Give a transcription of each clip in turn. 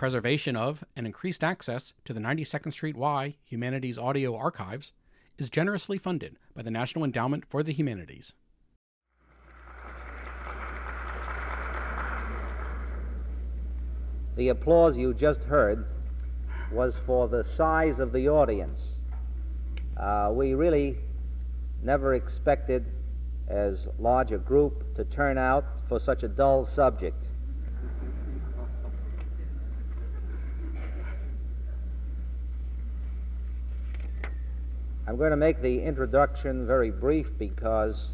preservation of and increased access to the 92nd Street Y Humanities Audio Archives is generously funded by the National Endowment for the Humanities. The applause you just heard was for the size of the audience. We really never expected as large a group to turn out for such a dull subject. I'm going to make the introduction very brief because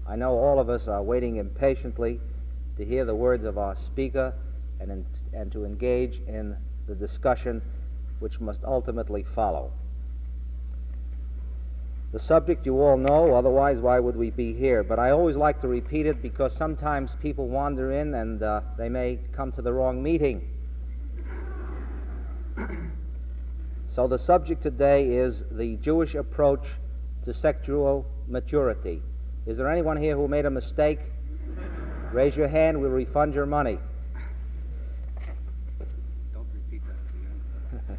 I know all of us are waiting impatiently to hear the words of our speaker and to engage in the discussion which must ultimately follow. The subject you all know, otherwise why would we be here? But I always like to repeat it because sometimes people wander in and they may come to the wrong meeting. So the subject today is the Jewish approach to sexual maturity. Is there anyone here who made a mistake? Raise your hand, we'll refund your money. Don't repeat that.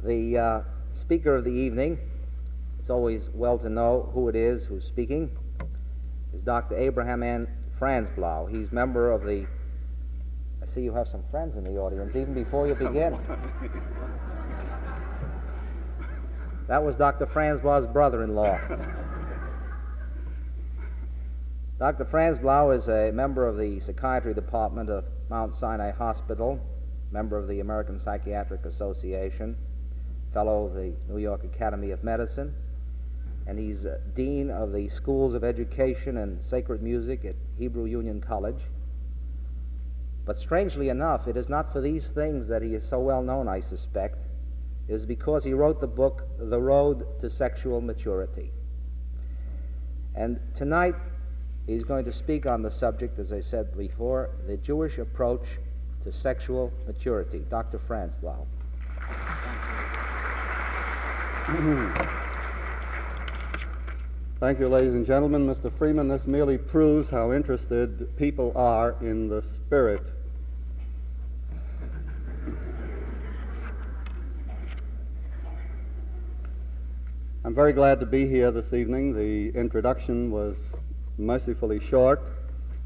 The speaker of the evening, it's always well to know who it is who's speaking, is Dr. Abraham N. Franzblau. He's member of the... I see you have some friends in the audience, even before you begin. That was Dr. Franzblau's brother-in-law. Dr. Franzblau is a member of the Psychiatry Department of Mount Sinai Hospital, member of the American Psychiatric Association, fellow of the New York Academy of Medicine, and he's dean of the Schools of Education and Sacred Music at Hebrew Union College. But strangely enough, it is not for these things that he is so well known, I suspect. It is because he wrote the book, The Road to Sexual Maturity. And tonight, he's going to speak on the subject, as I said before, the Jewish approach to sexual maturity. Dr. Franzblau. Thank you, ladies and gentlemen. Mr. Freeman, this merely proves how interested people are in the spirit. I'm very glad to be here this evening. The introduction was mercifully short.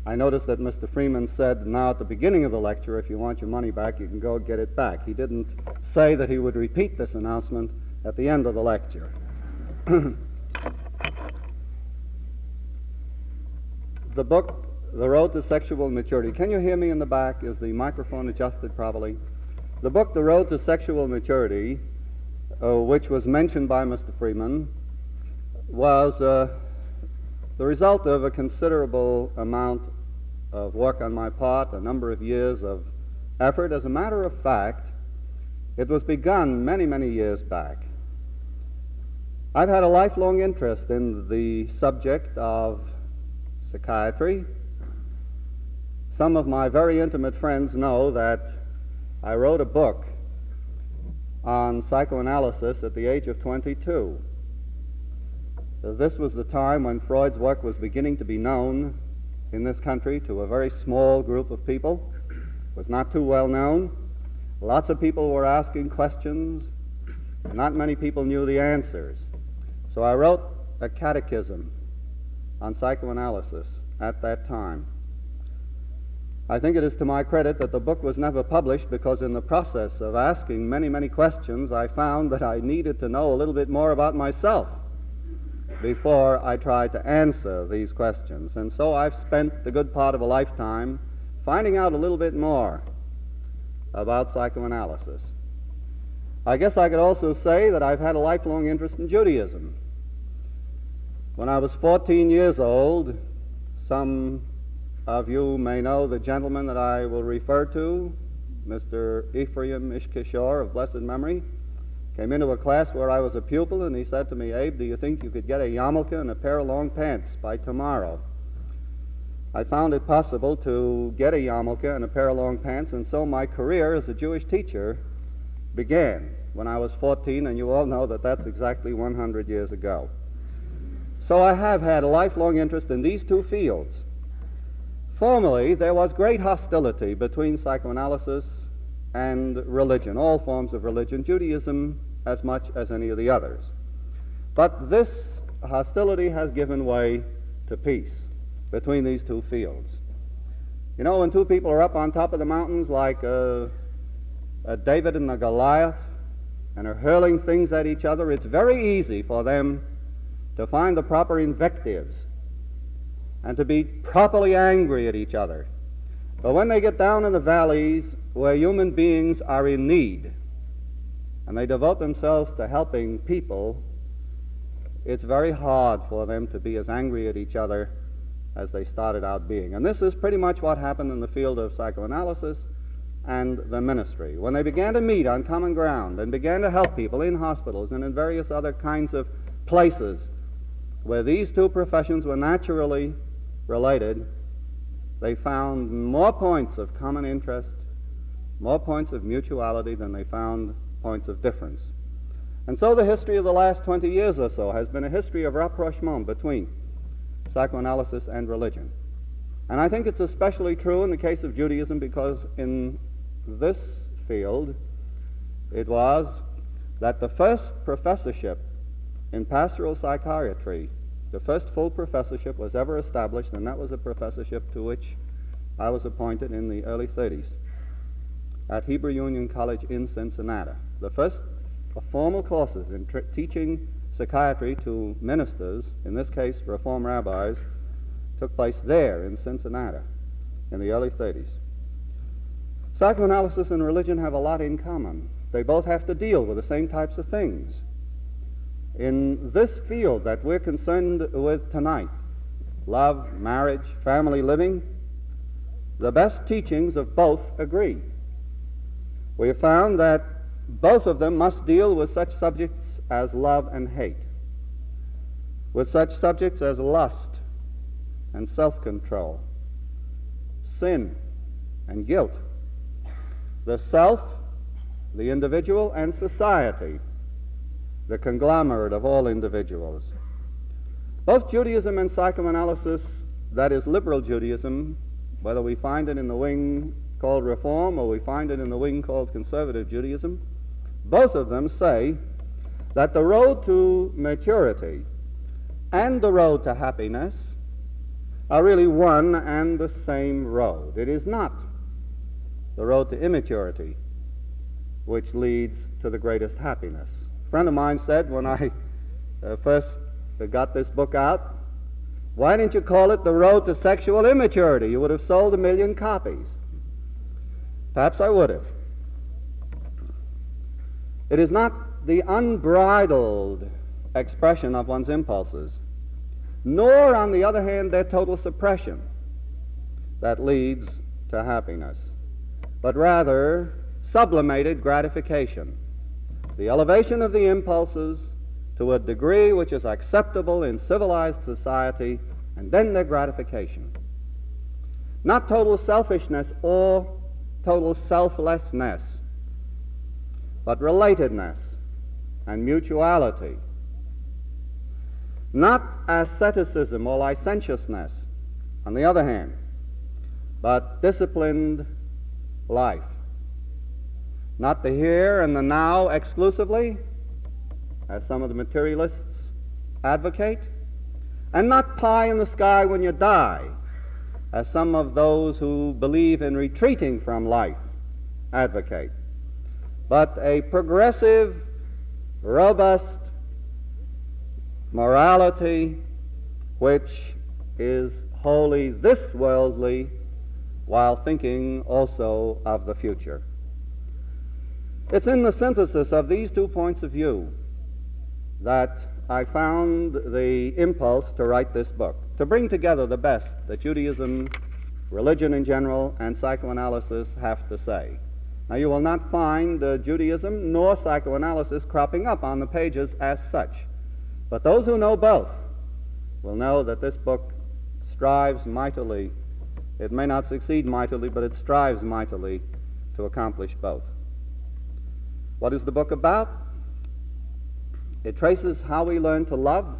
I noticed that Mr. Freeman said now at the beginning of the lecture, if you want your money back, you can go get it back. He didn't say that he would repeat this announcement at the end of the lecture. The book, The Road to Sexual Maturity. Can you hear me in the back? Is the microphone adjusted properly? The book, The Road to Sexual Maturity, which was mentioned by Mr. Freeman, was the result of a considerable amount of work on my part, a number of years of effort. As a matter of fact, it was begun many, many years back. I've had a lifelong interest in the subject of psychiatry. Some of my very intimate friends know that I wrote a book on psychoanalysis at the age of 22. This was the time when Freud's work was beginning to be known in this country to a very small group of people. It was not too well known. Lots of people were asking questions. Not many people knew the answers. So I wrote a catechism on psychoanalysis at that time. I think it is to my credit that the book was never published because in the process of asking many, many questions, I found that I needed to know a little bit more about myself before I tried to answer these questions. And so I've spent the good part of a lifetime finding out a little bit more about psychoanalysis. I guess I could also say that I've had a lifelong interest in Judaism. When I was 14 years old, some of you may know the gentleman that I will refer to, Mr. Ephraim Ishkishor of blessed memory, came into a class where I was a pupil, and he said to me, "Abe, do you think you could get a yarmulke and a pair of long pants by tomorrow?" I found it possible to get a yarmulke and a pair of long pants, and so my career as a Jewish teacher began when I was 14, and you all know that that's exactly 100 years ago. So I have had a lifelong interest in these two fields. Formerly, there was great hostility between psychoanalysis and religion, all forms of religion, Judaism as much as any of the others. But this hostility has given way to peace between these two fields. You know, when two people are up on top of the mountains like David and the Goliath and are hurling things at each other, it's very easy for them to find the proper invectives and to be properly angry at each other. But when they get down in the valleys where human beings are in need and they devote themselves to helping people, it's very hard for them to be as angry at each other as they started out being. And this is pretty much what happened in the field of psychoanalysis and the ministry. When they began to meet on common ground and began to help people in hospitals and in various other kinds of places where these two professions were naturally related, they found more points of common interest, more points of mutuality than they found points of difference. And so the history of the last 20 years or so has been a history of rapprochement between psychoanalysis and religion. And I think it's especially true in the case of Judaism, because in this field it was that the first professorship in pastoral psychiatry, the first full professorship was ever established, and that was a professorship to which I was appointed in the early 30s at Hebrew Union College in Cincinnati. The first formal courses in teaching psychiatry to ministers, in this case Reform rabbis, took place there in Cincinnati in the early 30s. Psychoanalysis and religion have a lot in common. They both have to deal with the same types of things. In this field that we're concerned with tonight, love, marriage, family living, the best teachings of both agree. We have found that both of them must deal with such subjects as love and hate, with such subjects as lust and self-control, sin and guilt, the self, the individual, and society, the conglomerate of all individuals. Both Judaism and psychoanalysis, that is liberal Judaism, whether we find it in the wing called Reform or we find it in the wing called conservative Judaism, both of them say that the road to maturity and the road to happiness are really one and the same road. It is not the road to immaturity which leads to the greatest happiness. A friend of mine said when I first got this book out, "Why didn't you call it The Road to Sexual Immaturity? You would have sold 1 million copies." Perhaps I would have. It is not the unbridled expression of one's impulses, nor, on the other hand, their total suppression that leads to happiness, but rather sublimated gratification, the elevation of the impulses to a degree which is acceptable in civilized society, and then their gratification. Not total selfishness or total selflessness, but relatedness and mutuality. Not asceticism or licentiousness, on the other hand, but disciplined life. Not the here and the now exclusively, as some of the materialists advocate, and not pie in the sky when you die, as some of those who believe in retreating from life advocate, but a progressive, robust morality which is wholly this worldly while thinking also of the future. It's in the synthesis of these two points of view that I found the impulse to write this book, to bring together the best that Judaism, religion in general, and psychoanalysis have to say. Now, you will not find Judaism nor psychoanalysis cropping up on the pages as such, but those who know both will know that this book strives mightily. It may not succeed mightily, but it strives mightily to accomplish both. What is the book about? It traces how we learn to love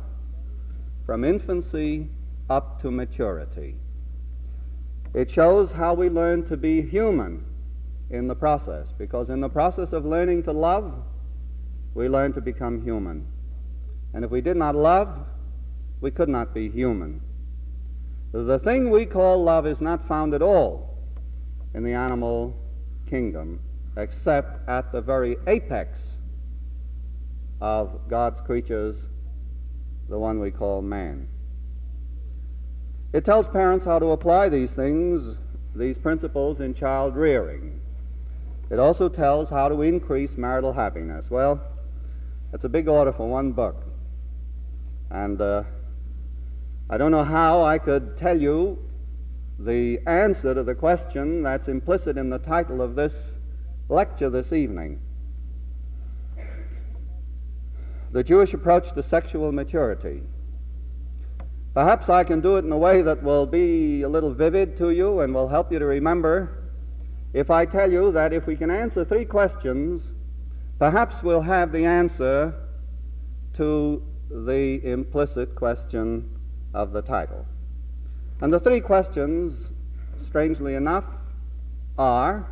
from infancy up to maturity. It shows how we learn to be human in the process, because in the process of learning to love, we learn to become human. And if we did not love, we could not be human. The thing we call love is not found at all in the animal kingdom, except at the very apex of God's creatures, the one we call man. It tells parents how to apply these things, these principles, in child rearing. It also tells how to increase marital happiness. Well, that's a big order for one book. And I don't know how I could tell you the answer to the question that's implicit in the title of this lecture this evening. The Jewish approach to sexual maturity. Perhaps I can do it in a way that will be a little vivid to you and will help you to remember if I tell you that if we can answer 3 questions, perhaps we'll have the answer to the implicit question of the title. And the 3 questions, strangely enough, are: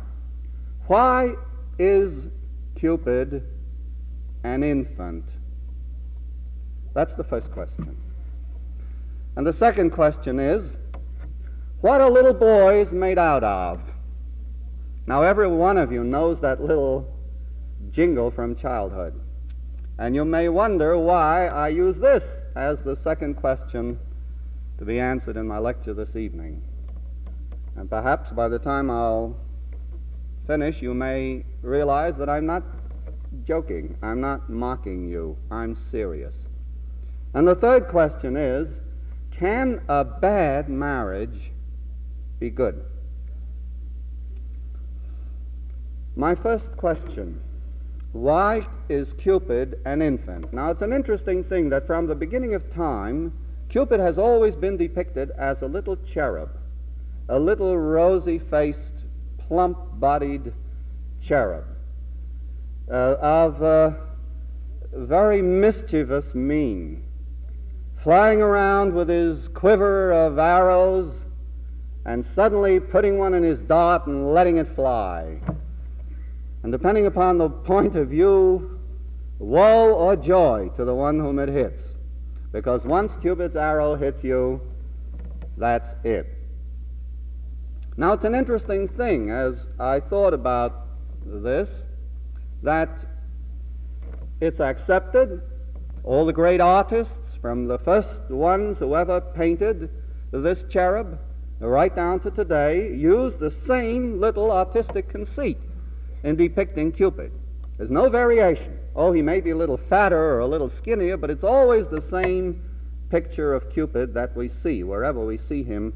why is Cupid an infant? That's the first question. And the second question is, what are little boys made out of? Now, every one of you knows that little jingle from childhood. And you may wonder why I use this as the second question to be answered in my lecture this evening. And perhaps by the time I'll finish, you may realize that I'm not joking. I'm not mocking you. I'm serious. And the third question is, can a bad marriage be good? My first question: why is Cupid an infant? Now, it's an interesting thing that from the beginning of time, Cupid has always been depicted as a little cherub, a little rosy-faced, plump-bodied cherub of very mischievous mien, flying around with his quiver of arrows and suddenly putting one in his dart and letting it fly. And depending upon the point of view, woe or joy to the one whom it hits. Because once Cupid's arrow hits you, that's it. Now, it's an interesting thing, as I thought about this, that it's accepted. All the great artists, from the first ones who ever painted this cherub, right down to today, use the same little artistic conceit in depicting Cupid. There's no variation. Oh, he may be a little fatter or a little skinnier, but it's always the same picture of Cupid that we see wherever we see him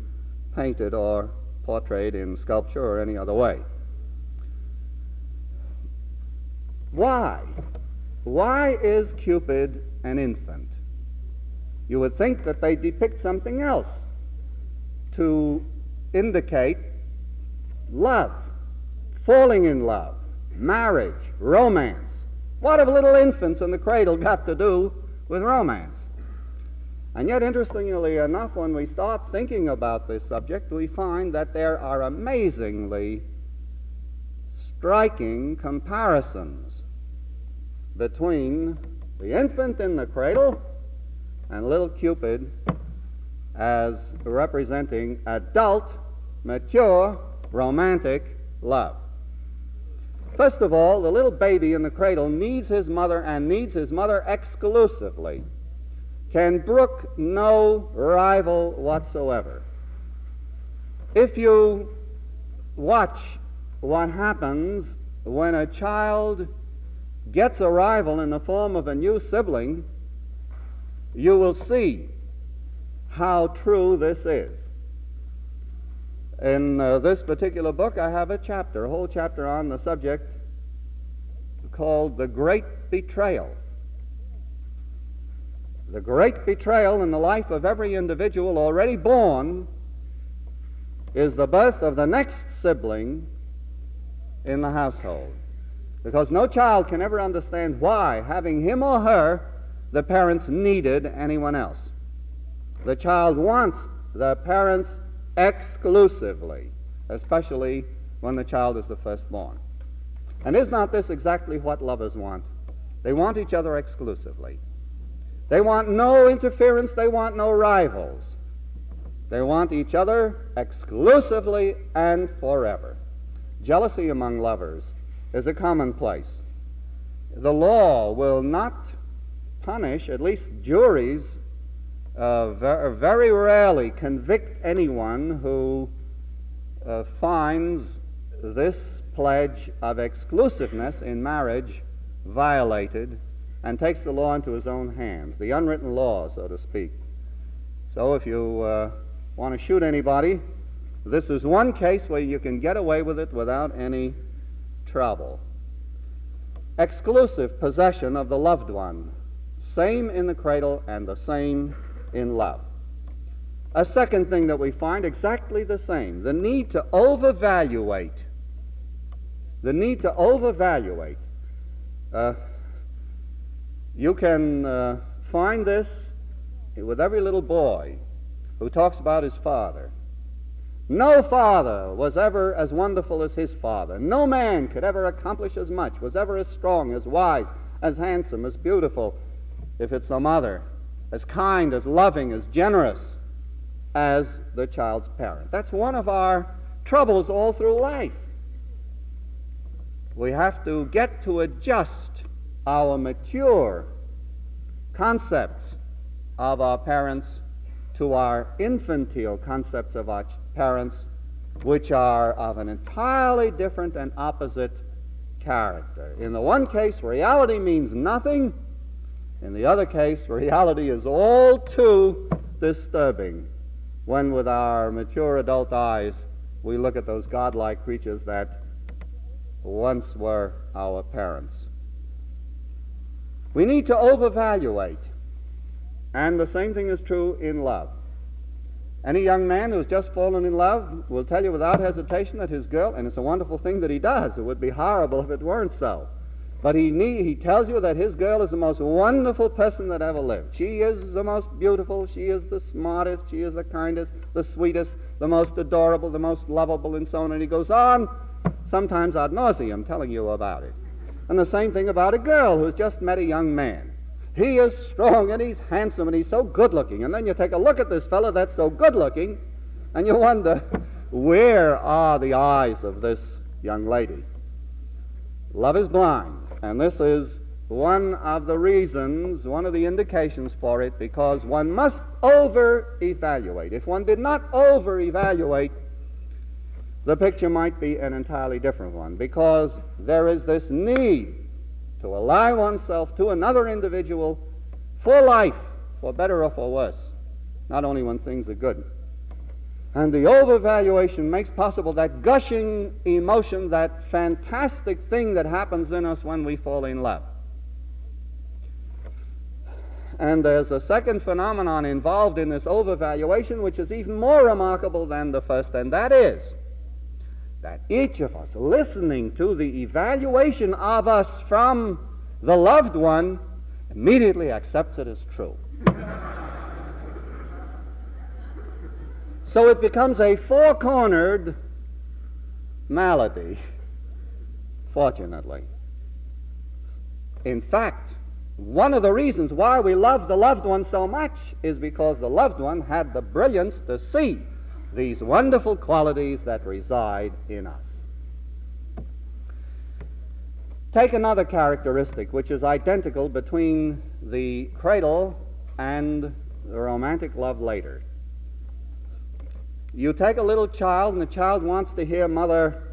painted or portrayed in sculpture or any other way. Why? Why is Cupid an infant? You would think that they depict something else to indicate love, falling in love, marriage, romance. What have little infants in the cradle got to do with romance? And yet, interestingly enough, when we start thinking about this subject, we find that there are amazingly striking comparisons between the infant in the cradle and little Cupid as representing adult, mature, romantic love. First of all, the little baby in the cradle needs his mother, and needs his mother exclusively, can brook no rival whatsoever. If you watch what happens when a child gets a rival in the form of a new sibling, you will see how true this is. In this particular book, I have a whole chapter on the subject called The Great Betrayal. The great betrayal in the life of every individual already born is the birth of the next sibling in the household. Because no child can ever understand why, having him or her, the parents needed anyone else. The child wants the parents exclusively, especially when the child is the firstborn. And is not this exactly what lovers want? They want each other exclusively. They want no interference. They want no rivals. They want each other exclusively and forever. Jealousy among lovers is a commonplace. The law will not punish, at least juries very rarely convict anyone who finds this pledge of exclusiveness in marriage violated and takes the law into his own hands, the unwritten law, so to speak. So if you want to shoot anybody, this is one case where you can get away with it without any trouble. Exclusive possession of the loved one, same in the cradle and the same in love. A second thing that we find exactly the same, the need to overvaluate. The need to overvaluate. You can find this with every little boy who talks about his father. No father was ever as wonderful as his father. No man could ever accomplish as much, was ever as strong, as wise, as handsome, as beautiful, if it's the mother, as kind, as loving, as generous as the child's parent. That's one of our troubles all through life. We have to get to adjust our mature concepts of our parents to our infantile concepts of our parents, which are of an entirely different and opposite character. In the one case, reality means nothing. In the other case, reality is all too disturbing when, with our mature adult eyes, we look at those godlike creatures that once were our parents. We need to overvaluate, and the same thing is true in love. Any young man who's just fallen in love will tell you without hesitation that his girl, and it's a wonderful thing that he does, it would be horrible if it weren't so, but he tells you that his girl is the most wonderful person that ever lived. She is the most beautiful, she is the smartest, she is the kindest, the sweetest, the most adorable, the most lovable, and so on, and he goes on, sometimes ad nauseum, telling you about it. And the same thing about a girl who's just met a young man. He is strong and he's handsome and he's so good-looking. And then you take a look at this fellow that's so good-looking and you wonder, where are the eyes of this young lady? Love is blind. And this is one of the reasons, one of the indications for it, because one must over-evaluate. If one did not over-evaluate, the picture might be an entirely different one, because there is this need to ally oneself to another individual for life, for better or for worse, not only when things are good. And the overvaluation makes possible that gushing emotion, that fantastic thing that happens in us when we fall in love. And there's a second phenomenon involved in this overvaluation which is even more remarkable than the first, and that is that each of us, listening to the evaluation of us from the loved one, immediately accepts it as true. So it becomes a four-cornered malady, fortunately. In fact, one of the reasons why we love the loved one so much is because the loved one had the brilliance to see these wonderful qualities that reside in us. Take another characteristic which is identical between the cradle and the romantic love later. You take a little child and the child wants to hear mother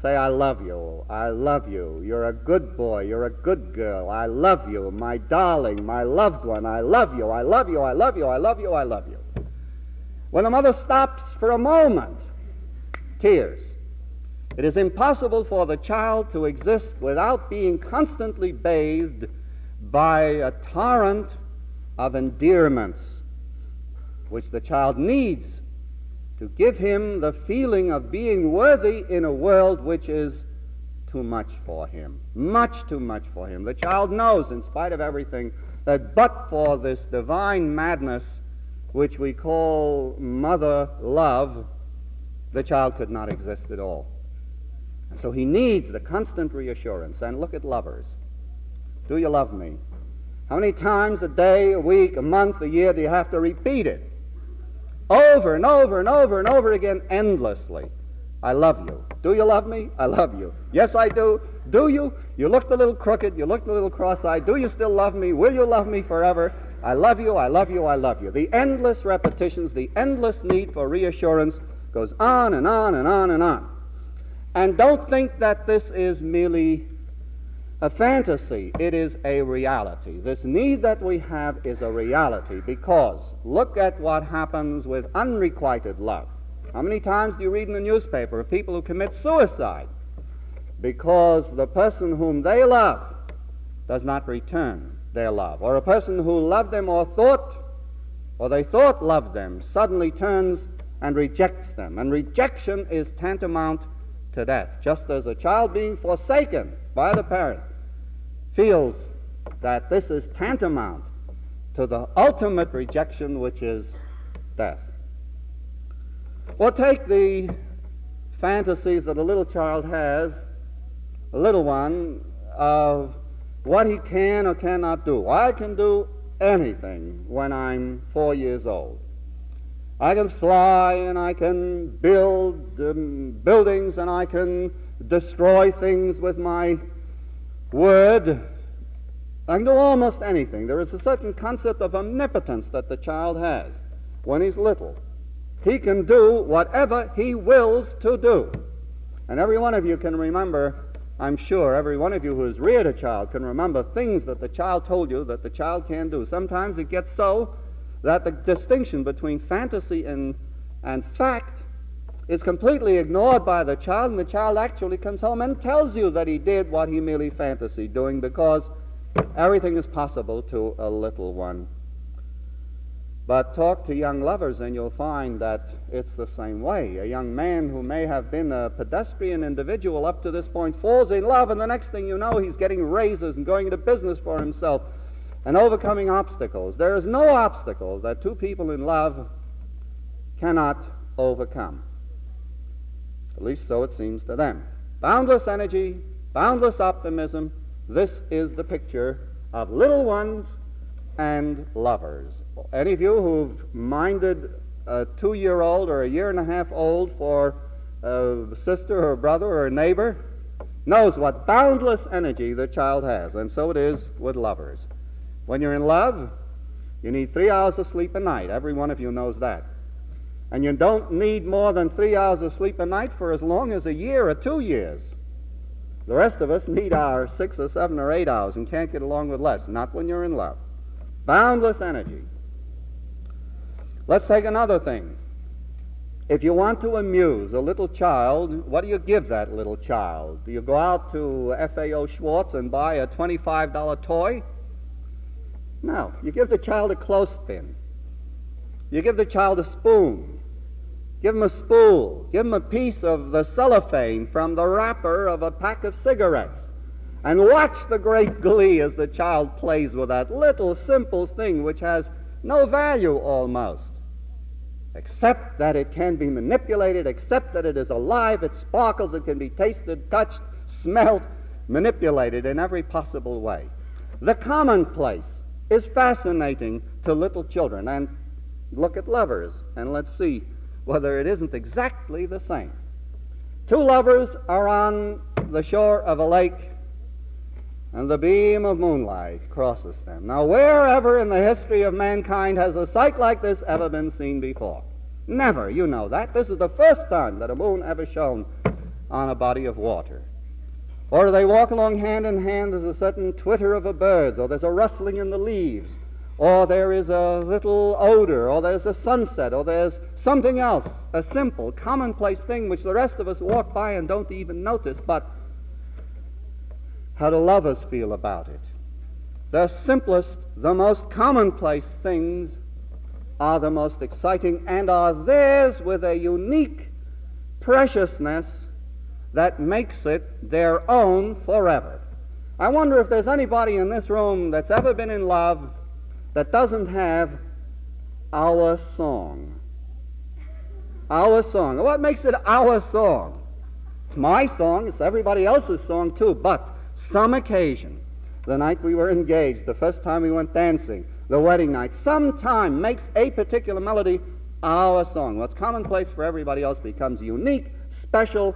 say, I love you, you're a good boy, you're a good girl, I love you, my darling, my loved one, I love you, I love you, I love you, I love you, I love you. When the mother stops for a moment, tears. It is impossible for the child to exist without being constantly bathed by a torrent of endearments, which the child needs to give him the feeling of being worthy in a world which is too much for him, much too much for him. The child knows, in spite of everything, that but for this divine madness which we call mother love, the child could not exist at all. So he needs the constant reassurance. And look at lovers. Do you love me? How many times a day, a week, a month, a year do you have to repeat it? Over and over and over and over again, endlessly. I love you. Do you love me? I love you. Yes, I do. Do you? You looked a little crooked. You looked a little cross-eyed. Do you still love me? Will you love me forever? I love you, I love you, I love you. The endless repetitions, the endless need for reassurance goes on and on and on and on. And don't think that this is merely a fantasy. It is a reality. This need that we have is a reality, because look at what happens with unrequited love. How many times do you read in the newspaper of people who commit suicide because the person whom they love does not return their love, or a person who loved them or they thought loved them suddenly turns and rejects them. And rejection is tantamount to death, just as a child being forsaken by the parent feels that this is tantamount to the ultimate rejection, which is death. Or take the fantasies that a little child has, a little one, of what he can or cannot do. I can do anything when I'm 4 years old. I can fly, and I can build buildings, and I can destroy things with my word. I can do almost anything. There is a certain concept of omnipotence that the child has when he's little. He can do whatever he wills to do. And every one of you can remember, I'm sure, every one of you who has reared a child can remember things that the child told you that the child can do. Sometimes it gets so that the distinction between fantasy and fact is completely ignored by the child, and the child actually comes home and tells you that he did what he merely fancied doing, because everything is possible to a little one. But talk to young lovers and you'll find that it's the same way. A young man who may have been a pedestrian individual up to this point falls in love, and the next thing you know, he's getting raises and going into business for himself and overcoming obstacles. There is no obstacle that two people in love cannot overcome. At least so it seems to them. Boundless energy, boundless optimism. This is the picture of little ones and lovers. Any of you who've minded a 2-year-old or a 1.5-year-old for a sister or a brother or a neighbor knows what boundless energy the child has, and so it is with lovers. When you're in love, you need 3 hours of sleep a night. Every one of you knows that. And you don't need more than 3 hours of sleep a night for as long as a year or 2 years. The rest of us need our 6 or 7 or 8 hours and can't get along with less, not when you're in love. Boundless energy. Let's take another thing. If you want to amuse a little child, what do you give that little child? Do you go out to FAO Schwartz and buy a $25 toy? No. You give the child a clothespin. You give the child a spoon. Give him a spool. Give him a piece of the cellophane from the wrapper of a pack of cigarettes. And watch the great glee as the child plays with that little simple thing which has no value almost, except that it can be manipulated, except that it is alive, it sparkles, it can be tasted, touched, smelled, manipulated in every possible way. The commonplace is fascinating to little children. And look at lovers, and let's see whether it isn't exactly the same. Two lovers are on the shore of a lake, and the beam of moonlight crosses them. Now, wherever in the history of mankind has a sight like this ever been seen before? Never, you know that. This is the first time that a moon ever shone on a body of water. Or they walk along hand in hand, there's a certain twitter of the birds, or there's a rustling in the leaves, or there is a little odor, or there's a sunset, or there's something else, a simple, commonplace thing which the rest of us walk by and don't even notice. But how do lovers feel about it? The simplest, the most commonplace things are the most exciting and are theirs with a unique preciousness that makes it their own forever. I wonder if there's anybody in this room that's ever been in love that doesn't have our song. Our song. What makes it our song? It's my song, it's everybody else's song too, but some occasion, the night we were engaged, the first time we went dancing, the wedding night, some time makes a particular melody our song. What's commonplace for everybody else becomes unique, special,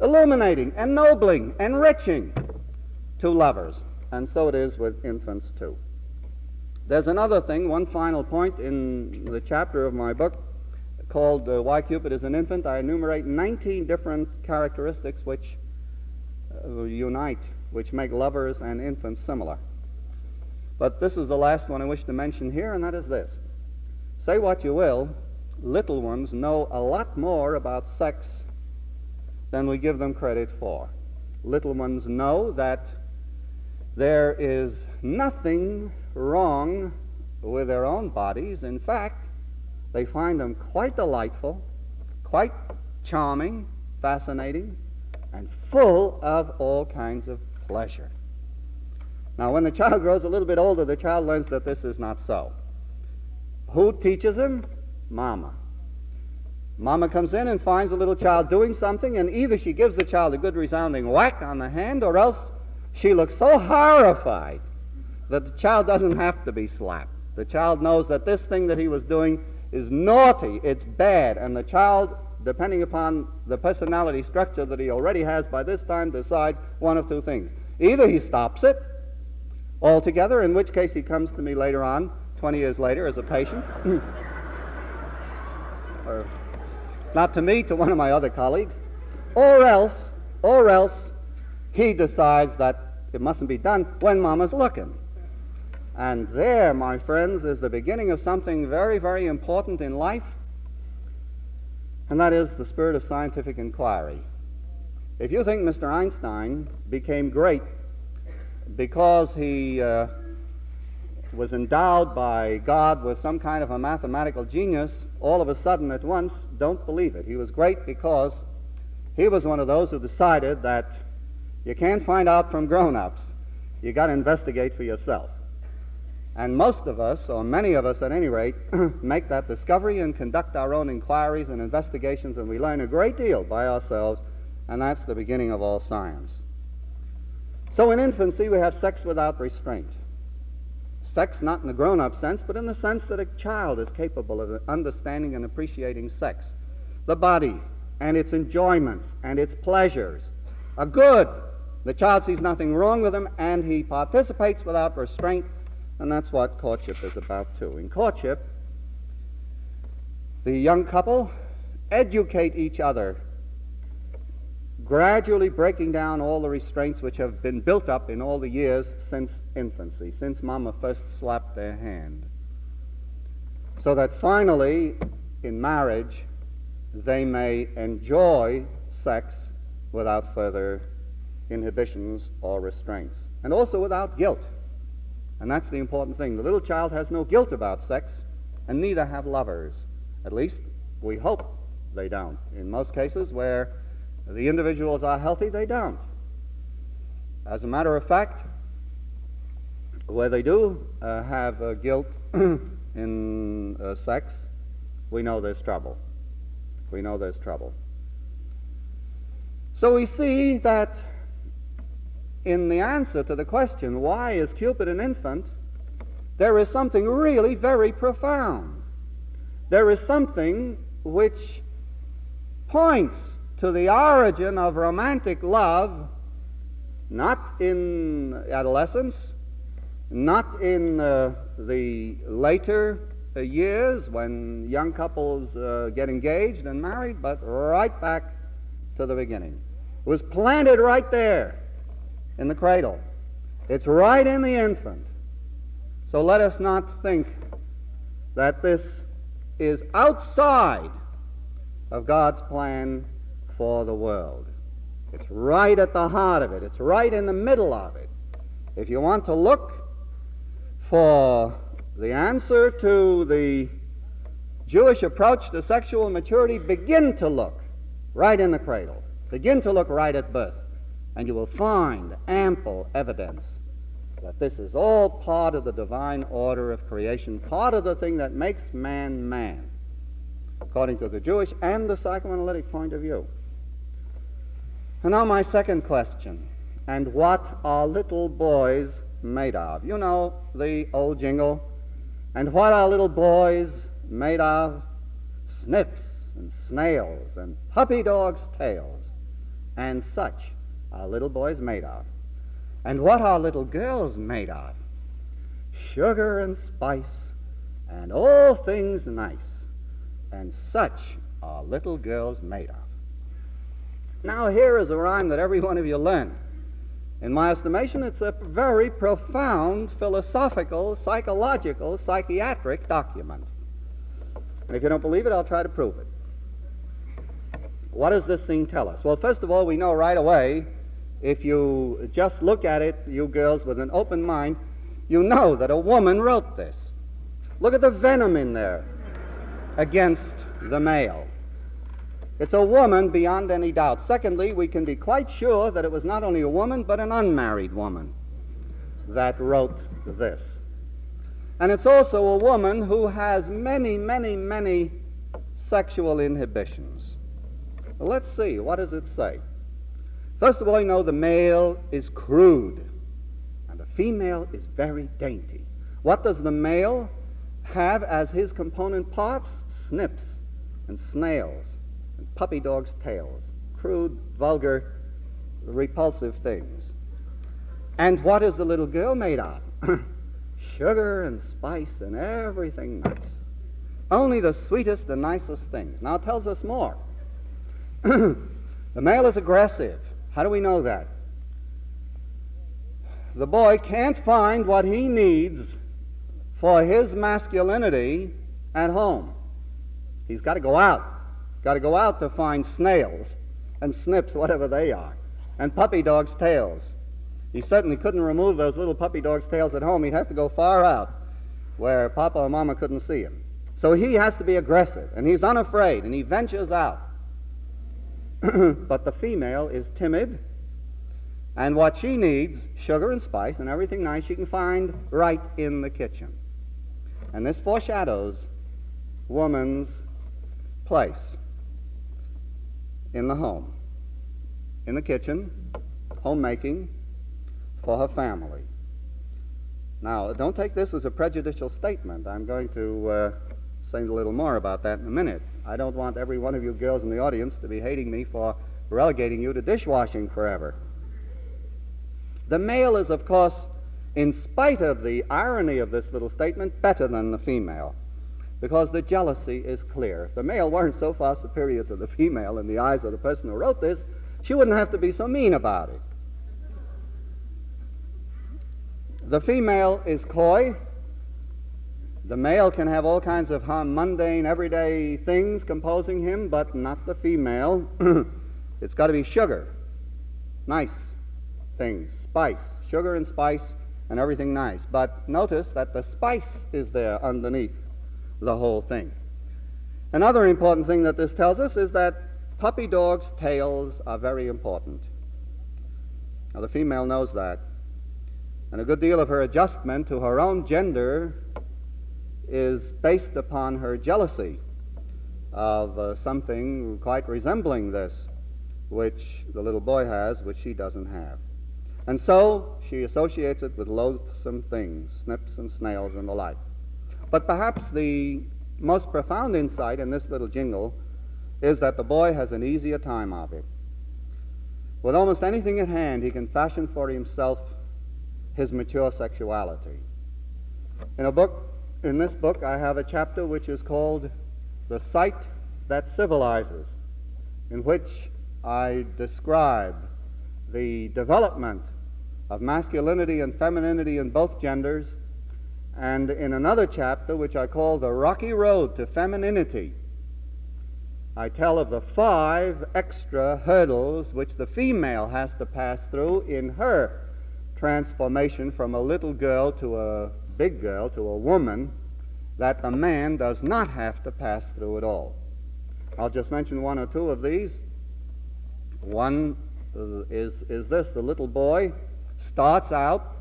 illuminating, ennobling, enriching to lovers. And so it is with infants too. There's another thing, one final point in the chapter of my book called Why Cupid is an Infant. I enumerate 19 different characteristics which unite, which make lovers and infants similar. But this is the last one I wish to mention here, and that is this. Say what you will, little ones know a lot more about sex than we give them credit for. Little ones know that there is nothing wrong with their own bodies. In fact, they find them quite delightful, quite charming, fascinating, and full of all kinds of pleasure. Now, when the child grows a little bit older, the child learns that this is not so. Who teaches him? Mama. Mama comes in and finds a little child doing something, and either she gives the child a good resounding whack on the hand, or else she looks so horrified that the child doesn't have to be slapped. The child knows that this thing that he was doing is naughty, it's bad, and the child, depending upon the personality structure that he already has by this time, decides one of two things. Either he stops it altogether, in which case he comes to me later on, 20 years later, as a patient, or not to me, to one of my other colleagues, or else he decides that it mustn't be done when Mama's looking. And there, my friends, is the beginning of something very, very important in life, and that is the spirit of scientific inquiry. If you think Mr. Einstein became great because he was endowed by God with some kind of a mathematical genius, all of a sudden at once, don't believe it. He was great because he was one of those who decided that you can't find out from grown-ups. You got to investigate for yourself. And most of us, or many of us at any rate, make that discovery and conduct our own inquiries and investigations, and we learn a great deal by ourselves, and that's the beginning of all science. So in infancy we have sex without restraint. Sex not in the grown-up sense, but in the sense that a child is capable of understanding and appreciating sex. The body and its enjoyments and its pleasures are good. The child sees nothing wrong with them, and he participates without restraint, and that's what courtship is about too. In courtship, the young couple educate each other, gradually breaking down all the restraints which have been built up in all the years since infancy, since Mama first slapped their hand, so that finally, in marriage, they may enjoy sex without further inhibitions or restraints, and also without guilt. And that's the important thing. The little child has no guilt about sex, and neither have lovers. At least, we hope they don't. In most cases where the individuals are healthy, they don't. As a matter of fact, where they do have guilt in sex, we know there's trouble. We know there's trouble. So we see that in the answer to the question, why is Cupid an infant, there is something really very profound. There is something which points to the origin of romantic love, not in adolescence, not in the later years when young couples get engaged and married, but right back to the beginning. It was planted right there in the cradle. It's right in the infant. So let us not think that this is outside of God's plan for the world. It's right at the heart of it. It's right in the middle of it. If you want to look for the answer to the Jewish approach to sexual maturity, begin to look right in the cradle. Begin to look right at birth, and you will find ample evidence that this is all part of the divine order of creation, part of the thing that makes man man, according to the Jewish and the psychoanalytic point of view. And now my second question. And what are little boys made of? You know the old jingle. And what are little boys made of? Snips and snails and puppy dogs' tails. And such are little boys made of. And what are little girls made of? Sugar and spice and all things nice. And such are little girls made of. Now here is a rhyme that every one of you learned. In my estimation, it's a very profound philosophical, psychological, psychiatric document. And if you don't believe it, I'll try to prove it. What does this thing tell us? Well, first of all, we know right away, if you just look at it, you girls, with an open mind, you know that a woman wrote this. Look at the venom in there against the male. It's a woman beyond any doubt. Secondly, we can be quite sure that it was not only a woman, but an unmarried woman that wrote this. And it's also a woman who has many, many, many sexual inhibitions. Well, let's see. What does it say? First of all, you know the male is crude, and the female is very dainty. What does the male have as his component parts? Snips and snails and puppy dogs' tails. Crude, vulgar, repulsive things. And what is the little girl made of? Sugar and spice and everything nice. Only the sweetest and nicest things. Now it tells us more. The male is aggressive. How do we know that? The boy can't find what he needs for his masculinity at home. He's got to go out. Got to go out to find snails and snips, whatever they are, and puppy dogs' tails. He certainly couldn't remove those little puppy dogs' tails at home. He'd have to go far out where Papa or Mama couldn't see him. So he has to be aggressive, and he's unafraid, and he ventures out. But the female is timid, and what she needs, sugar and spice and everything nice, she can find right in the kitchen. And this foreshadows woman's place in the home, in the kitchen, homemaking for her family. Now, don't take this as a prejudicial statement. I'm going to say a little more about that in a minute. I don't want every one of you girls in the audience to be hating me for relegating you to dishwashing forever. The male is, of course, in spite of the irony of this little statement, better than the female, because the jealousy is clear. If the male weren't so far superior to the female in the eyes of the person who wrote this, she wouldn't have to be so mean about it. The female is coy. The male can have all kinds of mundane, everyday things composing him, but not the female. It's got to be sugar, nice things, spice, sugar and spice and everything nice. But notice that the spice is there underneath the whole thing. Another important thing that this tells us is that puppy dogs' tails are very important. Now, the female knows that. And a good deal of her adjustment to her own gender is based upon her jealousy of something quite resembling this, which the little boy has, which she doesn't have. And so she associates it with loathsome things, snips and snails and the like. But perhaps the most profound insight in this little jingle is that the boy has an easier time of it. With almost anything at hand, he can fashion for himself his mature sexuality. In this book, I have a chapter which is called The Sight That Civilizes, in which I describe the development of masculinity and femininity in both genders, and in another chapter, which I call The Rocky Road to Femininity, I tell of the 5 extra hurdles which the female has to pass through in her transformation from a little girl to a big girl, to a woman, that the man does not have to pass through at all. I'll just mention 1 or 2 of these. One is this: the little boy starts out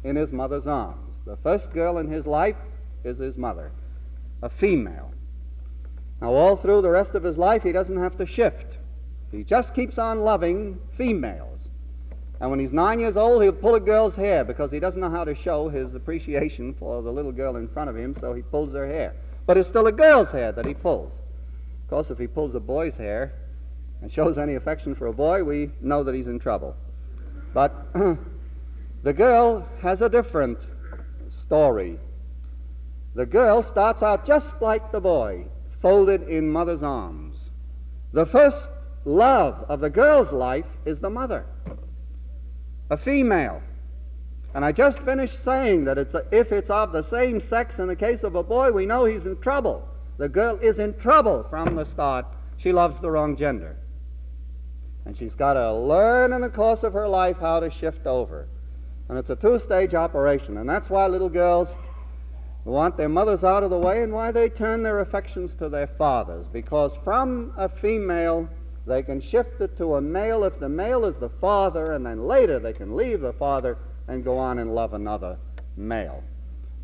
in his mother's arms. The first girl in his life is his mother, a female. Now, all through the rest of his life, he doesn't have to shift. He just keeps on loving females. And when he's 9 years old, he'll pull a girl's hair because he doesn't know how to show his appreciation for the little girl in front of him, so he pulls her hair. But it's still a girl's hair that he pulls. Of course, if he pulls a boy's hair and shows any affection for a boy, we know that he's in trouble. But the girl has a different story. The girl starts out just like the boy, folded in mother's arms. The first love of the girl's life is the mother, a female. And I just finished saying that if it's of the same sex in the case of a boy, we know he's in trouble. The girl is in trouble from the start. She loves the wrong gender. And she's got to learn in the course of her life how to shift over. And it's a two-stage operation. And that's why little girls want their mothers out of the way and why they turn their affections to their fathers. Because from a female, they can shift it to a male if the male is the father, and then later they can leave the father and go on and love another male,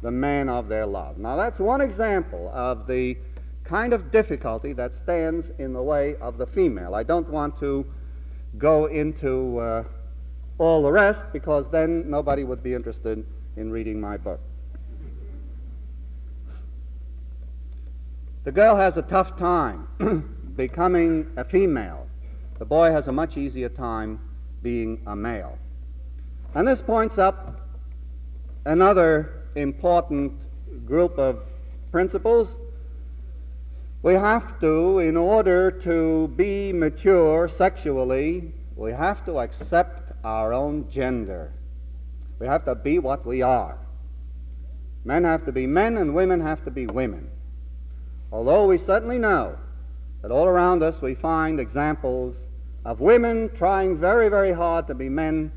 the man of their love. Now that's one example of the kind of difficulty that stands in the way of the female. I don't want to go into all the rest, because then nobody would be interested in reading my book. The girl has a tough time becoming a female. The boy has a much easier time being a male. And this points up another important group of principles. We have to, in order to be mature sexually, we have to accept our own gender. We have to be what we are. Men have to be men and women have to be women. Although we certainly know that all around us we find examples of women trying very, very hard to be men,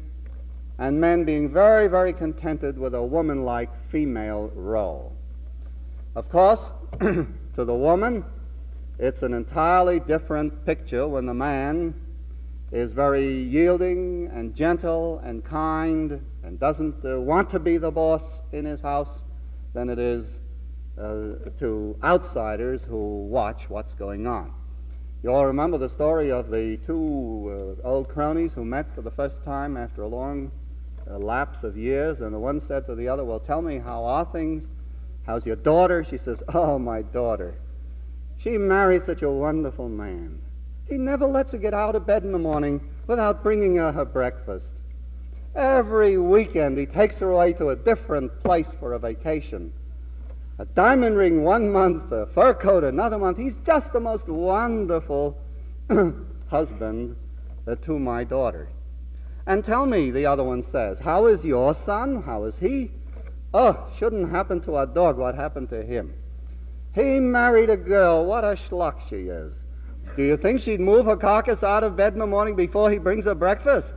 and men being very, very contented with a woman-like female role. Of course, to the woman, it's an entirely different picture when the man is very yielding and gentle and kind and doesn't want to be the boss in his house than it is to outsiders who watch what's going on. You all remember the story of the two old cronies who met for the first time after a long lapse of years, and the one said to the other, "Well, tell me, how are things? How's your daughter?" She says, "Oh, my daughter. She married such a wonderful man. He never lets her get out of bed in the morning without bringing her breakfast. Every weekend he takes her away to a different place for a vacation. A diamond ring one month, a fur coat another month. He's just the most wonderful husband to my daughter. And tell me," the other one says, "how is your son? How is he?" "Oh, shouldn't happen to our dog what happened to him. He married a girl. What a schluck she is. Do you think she'd move her carcass out of bed in the morning before he brings her breakfast?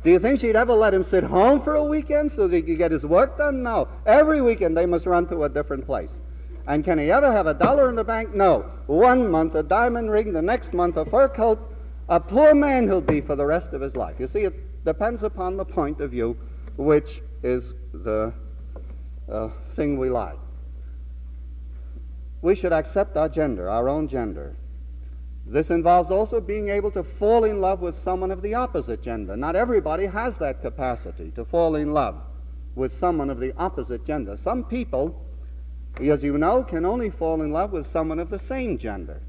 Do you think she'd ever let him sit home for a weekend so that he could get his work done? No. Every weekend they must run to a different place. And can he ever have $1 in the bank? No. 1 month a diamond ring, the next month a fur coat. A poor man he'll be for the rest of his life." You see, it depends upon the point of view, which is the thing we like. We should accept our gender, our own gender. This involves also being able to fall in love with someone of the opposite gender. Not everybody has that capacity to fall in love with someone of the opposite gender. Some people, as you know, can only fall in love with someone of the same gender.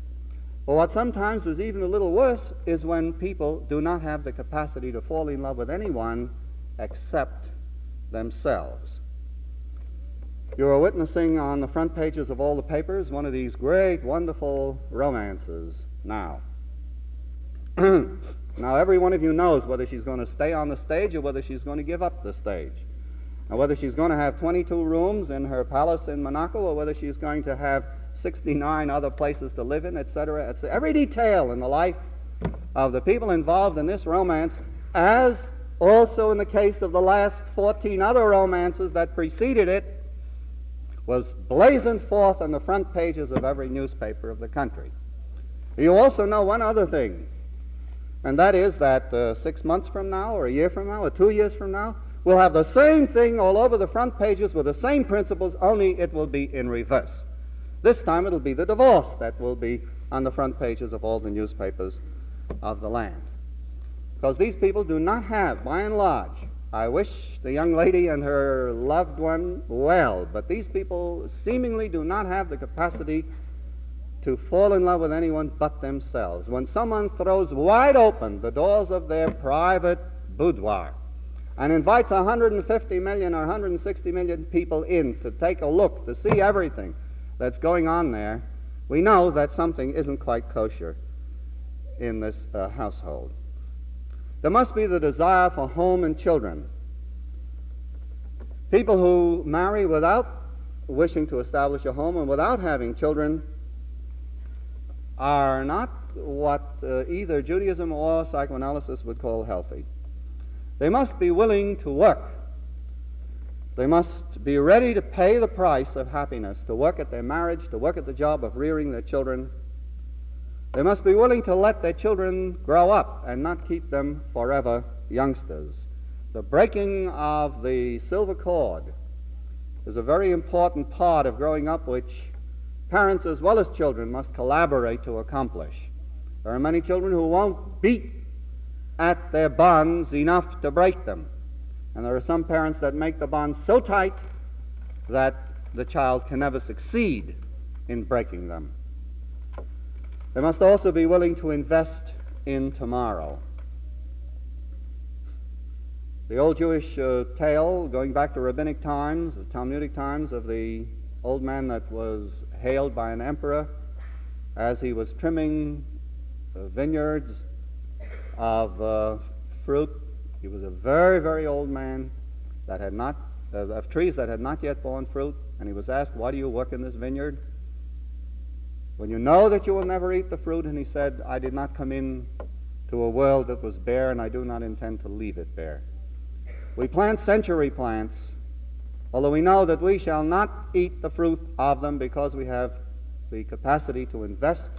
But what sometimes is even a little worse is when people do not have the capacity to fall in love with anyone except themselves. You are witnessing on the front pages of all the papers one of these great, wonderful romances now. Now, every one of you knows whether she's going to stay on the stage or whether she's going to give up the stage. And whether she's going to have 22 rooms in her palace in Monaco or whether she's going to have 69 other places to live in, etc., etc. Every detail in the life of the people involved in this romance, as also in the case of the last 14 other romances that preceded it, was blazoned forth on the front pages of every newspaper of the country. You also know one other thing, and that is that 6 months from now, or a year from now, or 2 years from now, we'll have the same thing all over the front pages with the same principles, only it will be in reverse. This time it'll be the divorce that will be on the front pages of all the newspapers of the land. Because these people do not have, by and large, I wish the young lady and her loved one well, but these people seemingly do not have the capacity to fall in love with anyone but themselves. When someone throws wide open the doors of their private boudoir and invites 150 million or 160 million people in to take a look, to see everything that's going on there, we know that something isn't quite kosher in this household. There must be the desire for home and children. People who marry without wishing to establish a home and without having children are not what either Judaism or psychoanalysis would call healthy. They must be willing to work. They must be ready to pay the price of happiness, to work at their marriage, to work at the job of rearing their children. They must be willing to let their children grow up and not keep them forever youngsters. The breaking of the silver cord is a very important part of growing up, which parents as well as children must collaborate to accomplish. There are many children who won't beat at their bonds enough to break them. And there are some parents that make the bonds so tight that the child can never succeed in breaking them. They must also be willing to invest in tomorrow. The old Jewish tale, going back to rabbinic times, the Talmudic times, of the old man that was hailed by an emperor as he was trimming vineyards of fruit. He was a very, very old man that had not, of trees that had not yet borne fruit, and he was asked, "Why do you work in this vineyard when you know that you will never eat the fruit?" And he said, "I did not come in to a world that was bare, and I do not intend to leave it bare." We plant century plants, although we know that we shall not eat the fruit of them, because we have the capacity to invest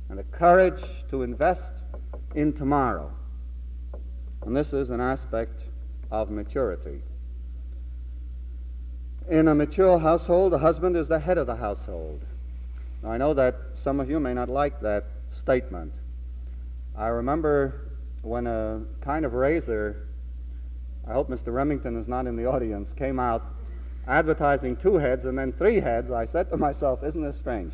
and the courage to invest in tomorrow. And this is an aspect of maturity. In a mature household, the husband is the head of the household. Now, I know that some of you may not like that statement. I remember when a kind of razor, I hope Mr. Remington is not in the audience, came out advertising 2 heads and then 3 heads, I said to myself, isn't this strange?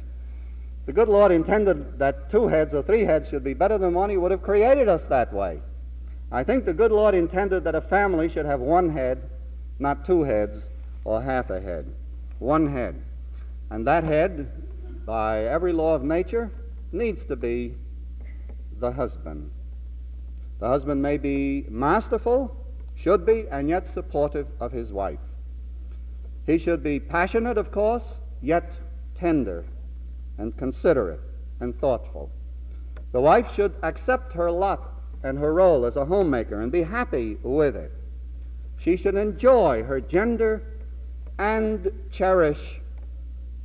The good Lord intended that 2 heads or 3 heads should be better than one. He would have created us that way. I think the good Lord intended that a family should have 1 head, not 2 heads or half a head. 1 head. And that head, by every law of nature, needs to be the husband. The husband may be masterful, should be, and yet supportive of his wife. He should be passionate, of course, yet tender and considerate and thoughtful. The wife should accept her lot and her role as a homemaker and be happy with it. She should enjoy her gender and cherish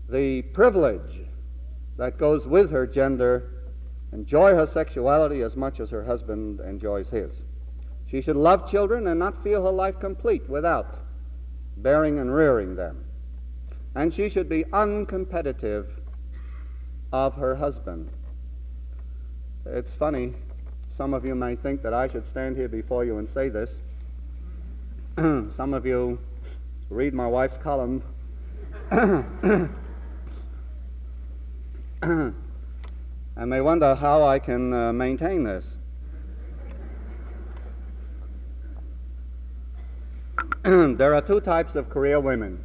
the privilege that goes with her gender, enjoy her sexuality as much as her husband enjoys his. She should love children and not feel her life complete without bearing and rearing them. And she should be uncompetitive of her husband. It's funny, some of you may think that I should stand here before you and say this. Some of you read my wife's column and may wonder how I can maintain this. There are 2 types of career women,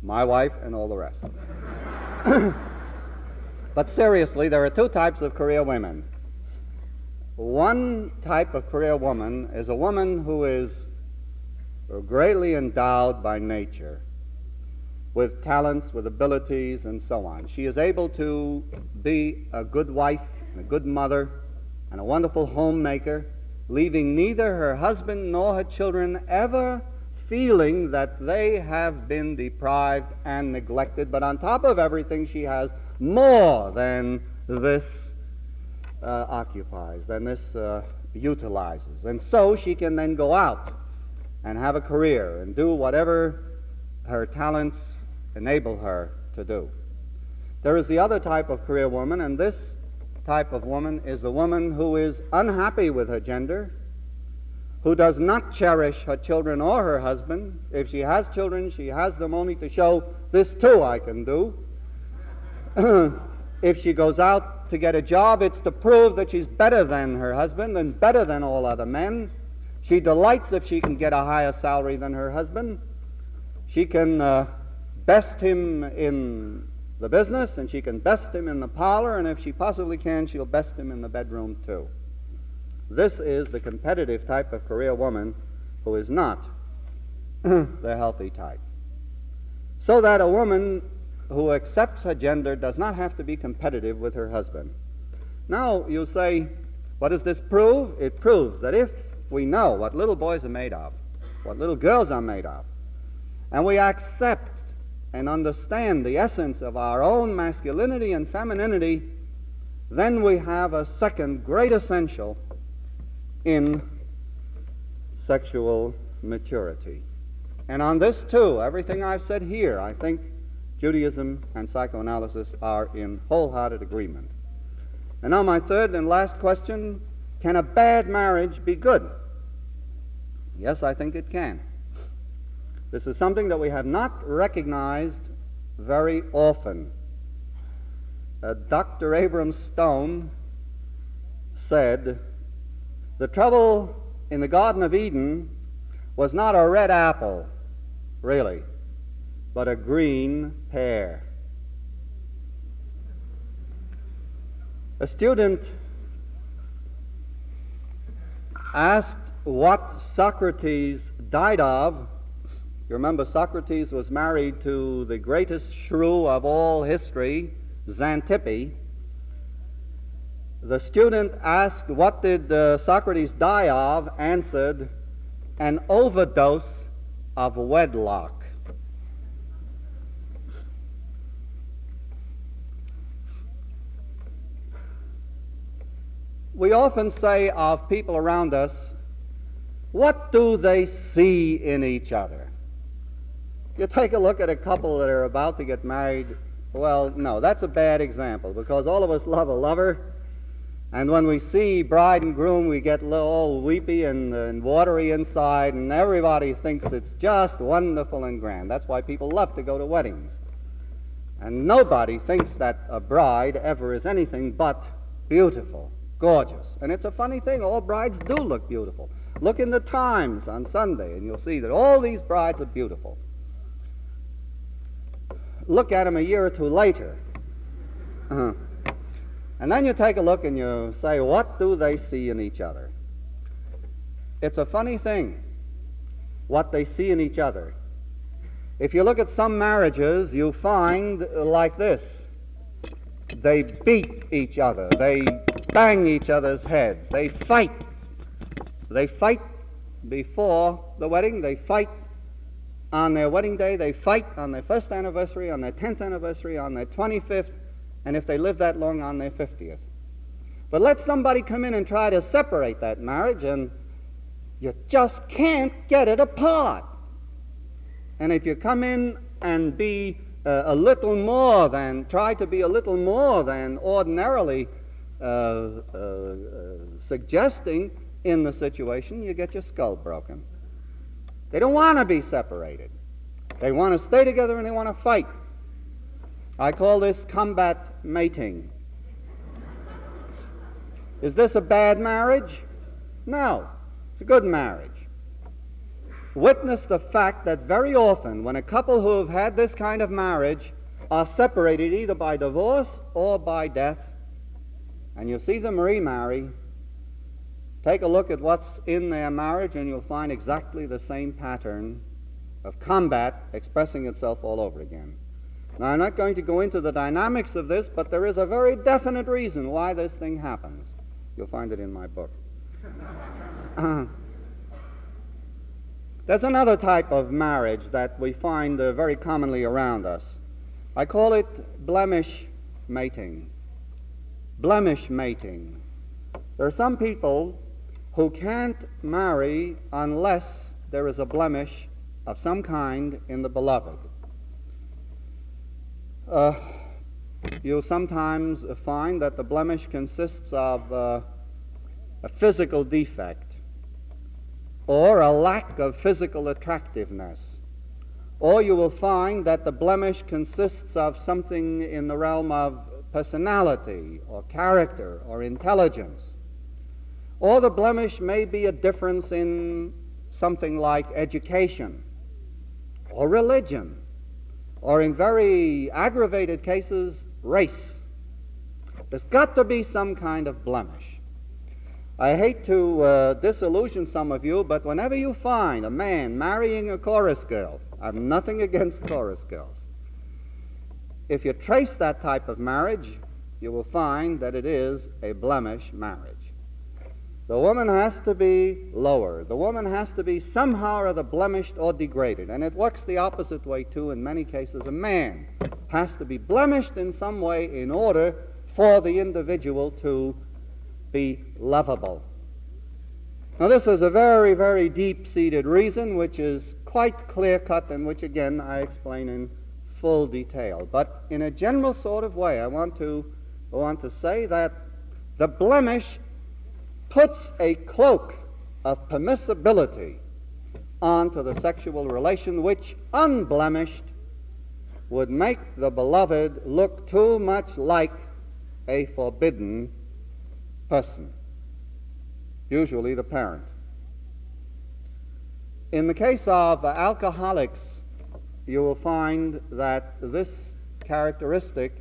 my wife and all the rest. But seriously, there are 2 types of career women. One type of career woman is a woman who is greatly endowed by nature with talents, with abilities, and so on. She is able to be a good wife and a good mother and a wonderful homemaker, leaving neither her husband nor her children ever feeling that they have been deprived and neglected. But on top of everything, she has more than this occupies, than this utilizes. And so she can then go out and have a career and do whatever her talents enable her to do. There is the other type of career woman, and this type of woman is the woman who is unhappy with her gender, who does not cherish her children or her husband. If she has children, she has them only to show, this too I can do. If she goes out to get a job, it's to prove that she's better than her husband and better than all other men. She delights if she can get a higher salary than her husband. She can best him in the business, and she can best him in the parlor, and if she possibly can, she'll best him in the bedroom too. This is the competitive type of career woman who is not the healthy type. So that a woman who accepts her gender does not have to be competitive with her husband. Now, you say, what does this prove? It proves that if we know what little boys are made of, what little girls are made of, and we accept and understand the essence of our own masculinity and femininity, then we have a second great essential in sexual maturity. And on this too, everything I've said here, I think Judaism and psychoanalysis are in wholehearted agreement. And now my third and last question, can a bad marriage be good? Yes, I think it can. This is something that we have not recognized very often. Dr. Abram Stone said, the trouble in the Garden of Eden was not a red apple, really, but a green pear. A student asked what Socrates died of. You remember Socrates was married to the greatest shrew of all history, Xanthippe. The student asked, what did Socrates die of? Answered, an overdose of wedlock. We often say of people around us, what do they see in each other? You take a look at a couple that are about to get married. Well, no, that's a bad example, because all of us love a lover, and when we see bride and groom, we get all weepy and watery inside, and everybody thinks it's just wonderful and grand. That's why people love to go to weddings. And nobody thinks that a bride ever is anything but beautiful, gorgeous. And it's a funny thing, all brides do look beautiful. Look in the Times on Sunday, and you'll see that all these brides are beautiful. Look at them a year or two later. And then you take a look and you say, what do they see in each other? It's a funny thing, what they see in each other. If you look at some marriages, you find like this. They beat each other. They bang each other's heads. They fight. They fight before the wedding. They fight on their wedding day. They fight on their first anniversary, on their 10th anniversary, on their 25th, and if they live that long, on their 50th. But let somebody come in and try to separate that marriage, and you just can't get it apart. And if you come in and be try to be a little more than ordinarily suggesting in the situation, you get your skull broken. They don't want to be separated. They want to stay together and they want to fight. I call this combat mating. Is this a bad marriage? No, it's a good marriage. Witness the fact that very often when a couple who have had this kind of marriage are separated either by divorce or by death, and you see them remarry, take a look at what's in their marriage and you'll find exactly the same pattern of combat expressing itself all over again. Now, I'm not going to go into the dynamics of this, but there is a very definite reason why this thing happens. You'll find it in my book. There's another type of marriage that we find very commonly around us. I call it blemish mating. Blemish mating. There are some people who can't marry unless there is a blemish of some kind in the beloved. you'll sometimes find that the blemish consists of a physical defect, or a lack of physical attractiveness. Or you will find that the blemish consists of something in the realm of personality, or character, or intelligence. Or the blemish may be a difference in something like education, or religion, or in very aggravated cases, race. There's got to be some kind of blemish. I hate to disillusion some of you, but whenever you find a man marrying a chorus girl, I have nothing against chorus girls. If you trace that type of marriage, you will find that it is a blemish marriage. The woman has to be lower. The woman has to be somehow or other blemished or degraded. And it works the opposite way, too, in many cases. A man has to be blemished in some way in order for the individual to be lovable. Now, this is a very, very deep-seated reason, which is quite clear-cut and which, again, I explain in full detail. But in a general sort of way, I want to say that the blemish puts a cloak of permissibility onto the sexual relation, which, unblemished, would make the beloved look too much like a forbidden person, usually the parent. In the case of alcoholics, you will find that this characteristic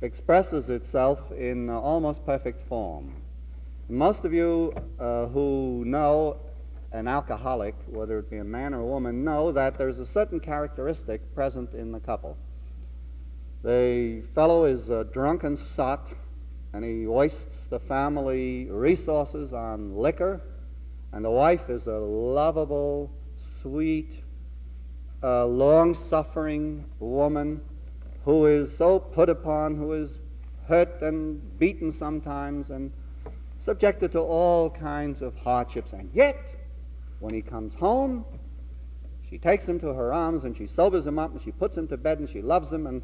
expresses itself in almost perfect form. Most of you who know an alcoholic, whether it be a man or a woman, know that there's a certain characteristic present in the couple. The fellow is a drunken sot, and he wastes the family resources on liquor, and the wife is a lovable, sweet, long-suffering woman who is so put upon, who is hurt and beaten sometimes, and subjected to all kinds of hardships. And yet, when he comes home, she takes him to her arms, and she sobers him up, and she puts him to bed, and she loves him, and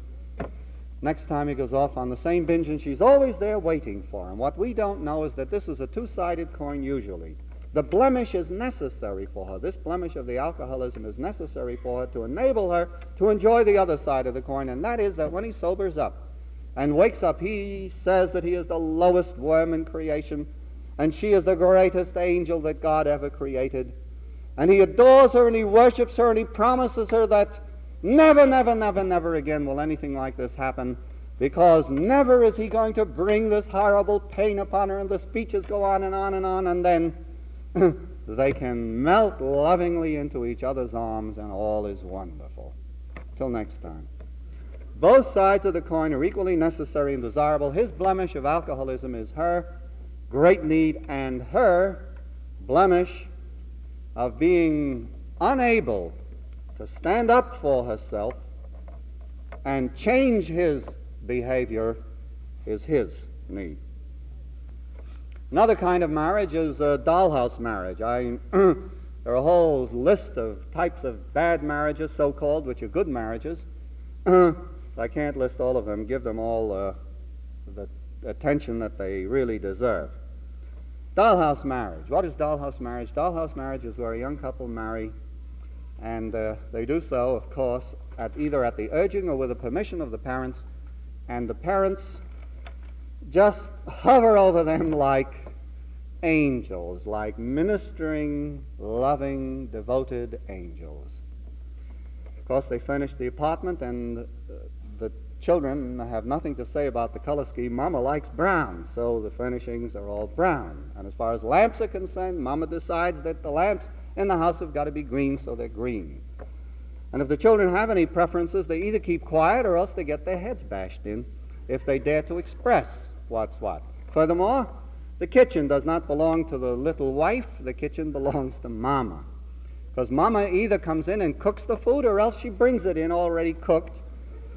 next time he goes off on the same binge, and she's always there waiting for him. What we don't know is that this is a two-sided coin usually. The blemish is necessary for her. This blemish of the alcoholism is necessary for her to enable her to enjoy the other side of the coin, and that is that when he sobers up and wakes up, he says that he is the lowest worm in creation, and she is the greatest angel that God ever created. And he adores her, and he worships her, and he promises her that never, never, never, never again will anything like this happen, because never is he going to bring this horrible pain upon her, and the speeches go on and on and on, and then they can melt lovingly into each other's arms, and all is wonderful. Till next time. Both sides of the coin are equally necessary and desirable. His blemish of alcoholism is her great need, and her blemish of being unable to stand up for herself and change his behavior is his need. Another kind of marriage is a dollhouse marriage. There are a whole list of types of bad marriages, so-called, which are good marriages. I can't list all of them, give them all the attention that they really deserve. Dollhouse marriage. What is dollhouse marriage? Dollhouse marriage is where a young couple marry, and they do so, of course, either at the urging or with the permission of the parents, and the parents just hover over them like angels, like ministering, loving, devoted angels. Of course, they furnish the apartment, and the children have nothing to say about the color scheme. Mama likes brown, so the furnishings are all brown. And as far as lamps are concerned, Mama decides that the lamps in the house have got to be green, so they're green. And if the children have any preferences, they either keep quiet or else they get their heads bashed in if they dare to express what's what. Furthermore, the kitchen does not belong to the little wife. The kitchen belongs to Mama, because Mama either comes in and cooks the food or else she brings it in already cooked.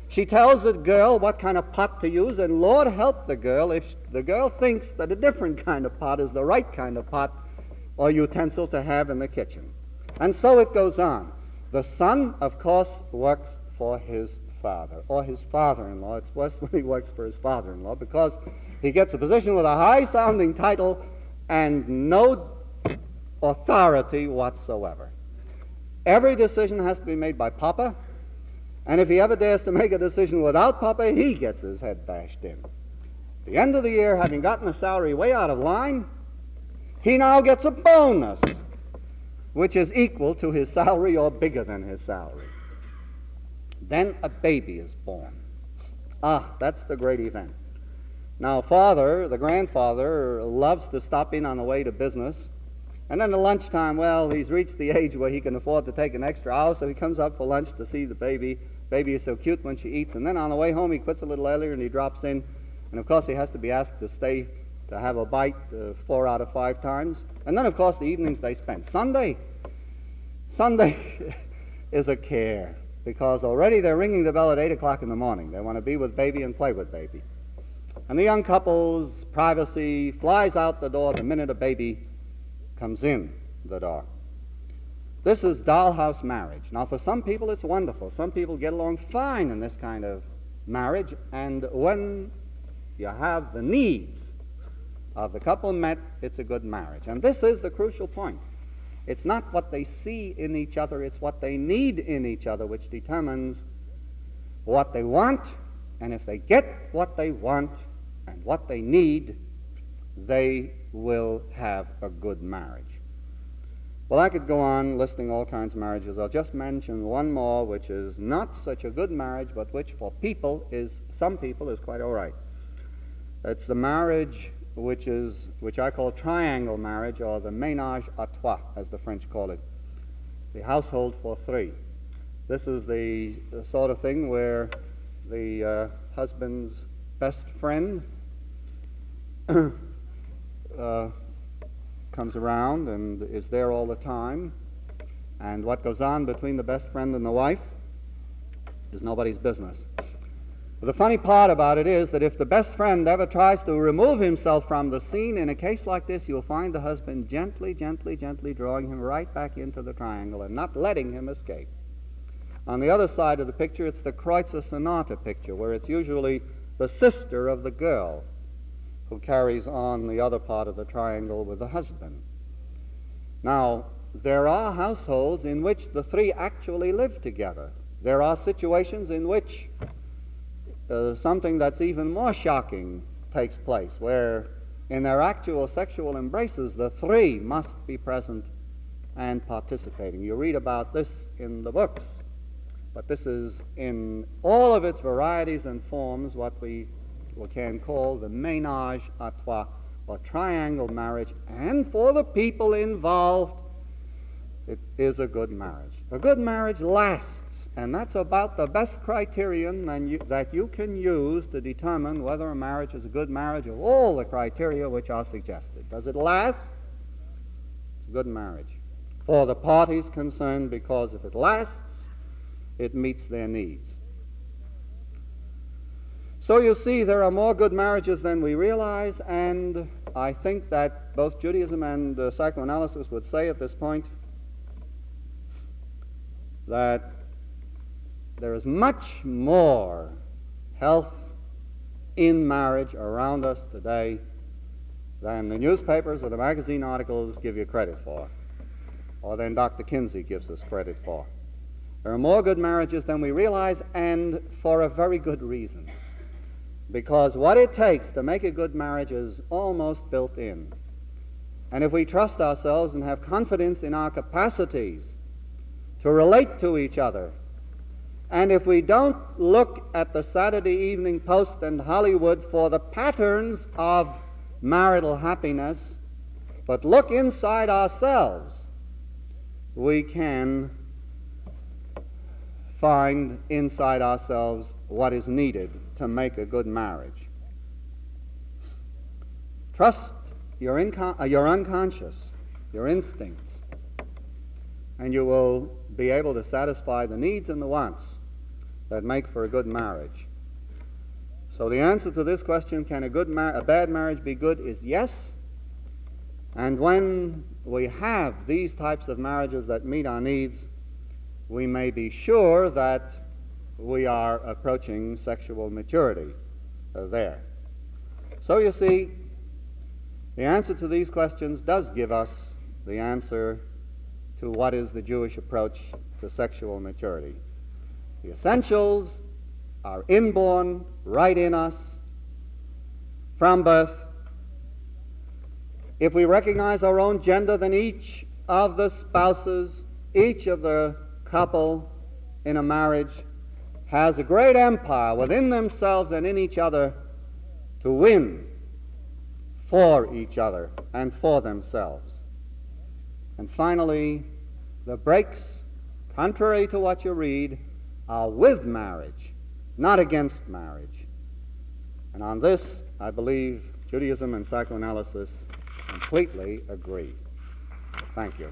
She tells the girl what kind of pot to use, and Lord help the girl if the girl thinks that a different kind of pot is the right kind of pot or utensil to have in the kitchen. And so it goes on. The son, of course, works for his father or his father-in-law. It's worse when he works for his father-in-law because he gets a position with a high-sounding title and no authority whatsoever. Every decision has to be made by Papa, and if he ever dares to make a decision without Papa, he gets his head bashed in. At the end of the year, having gotten a salary way out of line, he now gets a bonus, which is equal to his salary or bigger than his salary. Then a baby is born. That's the great event. Now, father, the grandfather, loves to stop in on the way to business. And then at lunchtime, well, he's reached the age where he can afford to take an extra hour, so he comes up for lunch to see the baby. Baby is so cute when she eats. And then on the way home, he quits a little earlier and he drops in. And, of course, he has to be asked to stay to have a bite 4 out of 5 times. And then, of course, the evenings they spend. Sunday is a care, because already they're ringing the bell at 8 o'clock in the morning. They want to be with baby and play with baby. And the young couple's privacy flies out the door the minute a baby comes in the door. This is dollhouse marriage. Now, for some people, it's wonderful. Some people get along fine in this kind of marriage, and when you have the needs of the couple met, it's a good marriage. And this is the crucial point. It's not what they see in each other, it's what they need in each other which determines what they want, and if they get what they want and what they need, they will have a good marriage. Well, I could go on listing all kinds of marriages. I'll just mention one more, which is not such a good marriage, but which for some people is quite all right. It's the marriage which I call triangle marriage, or the ménage à trois, as the French call it, the household for 3. This is the sort of thing where the husband's best friend comes around and is there all the time, and what goes on between the best friend and the wife is nobody's business. But the funny part about it is that if the best friend ever tries to remove himself from the scene, in a case like this, you'll find the husband gently drawing him right back into the triangle and not letting him escape. On the other side of the picture, it's the Kreutzer Sonata picture, where it's usually the sister of the girl who carries on the other part of the triangle with the husband. Now, there are households in which the 3 actually live together. There are situations in which something that's even more shocking takes place, where in their actual sexual embraces, the 3 must be present and participating. You read about this in the books, but this is in all of its varieties and forms what we can call the ménage à trois, or triangle marriage, and for the people involved, it is a good marriage. A good marriage lasts, and that's about the best criterion that you can use to determine whether a marriage is a good marriage, of all the criteria which are suggested. Does it last? It's a good marriage for the parties concerned, because if it lasts, it meets their needs. So you see, there are more good marriages than we realize, and I think that both Judaism and psychoanalysis would say at this point that there is much more health in marriage around us today than the newspapers or the magazine articles give you credit for, or than Dr. Kinsey gives us credit for. There are more good marriages than we realize, and for a very good reason. Because what it takes to make a good marriage is almost built in. And if we trust ourselves and have confidence in our capacities to relate to each other, and if we don't look at the Saturday Evening Post and Hollywood for the patterns of marital happiness, but look inside ourselves, we can find inside ourselves what is needed to make a good marriage. Trust your unconscious, your instincts, and you will be able to satisfy the needs and the wants that make for a good marriage. So the answer to this question, can a bad marriage be good, is yes. And when we have these types of marriages that meet our needs, we may be sure that we are approaching sexual maturity there. So you see, the answer to these questions does give us the answer to what is the Jewish approach to sexual maturity. The essentials are inborn, right in us, from birth. If we recognize our own gender, then each of the spouses, each of the couple in a marriage has a great empire within themselves and in each other to win for each other and for themselves. And finally, the breaks, contrary to what you read, are with marriage, not against marriage. And on this, I believe Judaism and psychoanalysis completely agree. Thank you.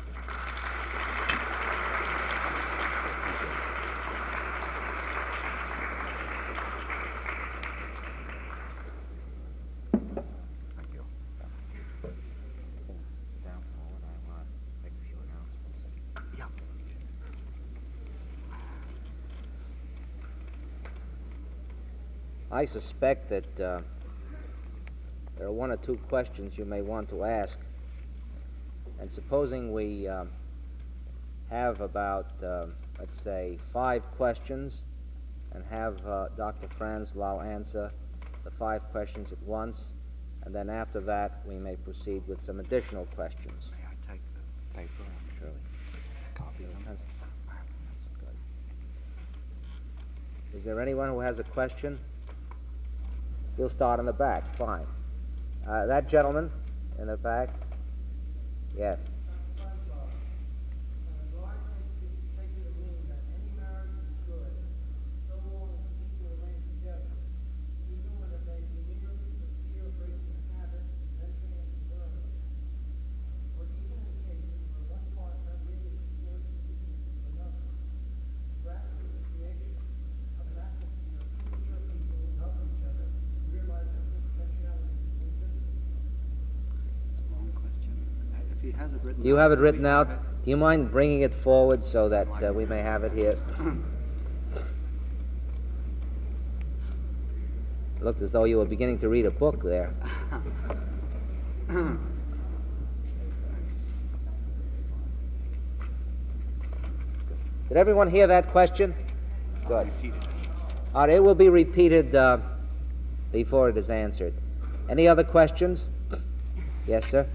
I suspect that there are one or two questions you may want to ask. And supposing we have about, let's say, 5 questions and have Dr. Franzblau answer the 5 questions at once, and then after that we may proceed with some additional questions. May I take the paper? Surely. Copy them. Is there anyone who has a question? We'll start in the back. Fine. That gentleman in the back. Yes. Do you have it written out? Do you mind bringing it forward so that we may have it here? It looked as though you were beginning to read a book there. Did everyone hear that question? Good. All right, it will be repeated before it is answered. Any other questions? Yes, sir?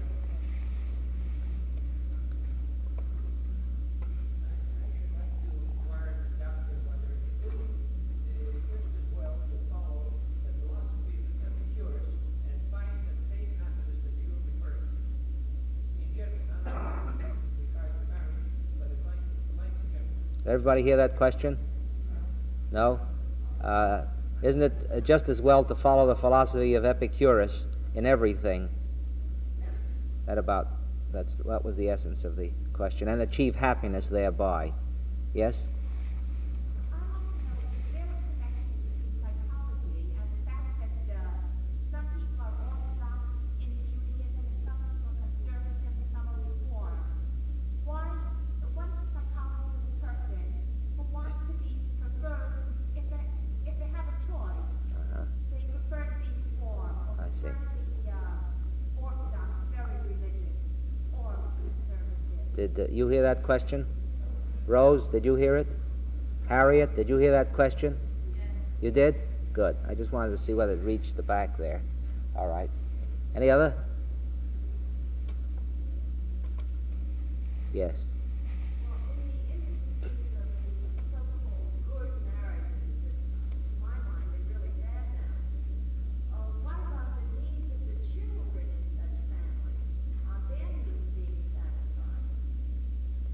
Everybody hear that question? No? Isn't it just as well to follow the philosophy of Epicurus in everything? That was the essence of the question, and achieve happiness thereby. Yes? Did you hear that question? Rose, did you hear it? Harriet, did you hear that question? You did? Good. I just wanted to see whether it reached the back there. All right. Any other? Yes.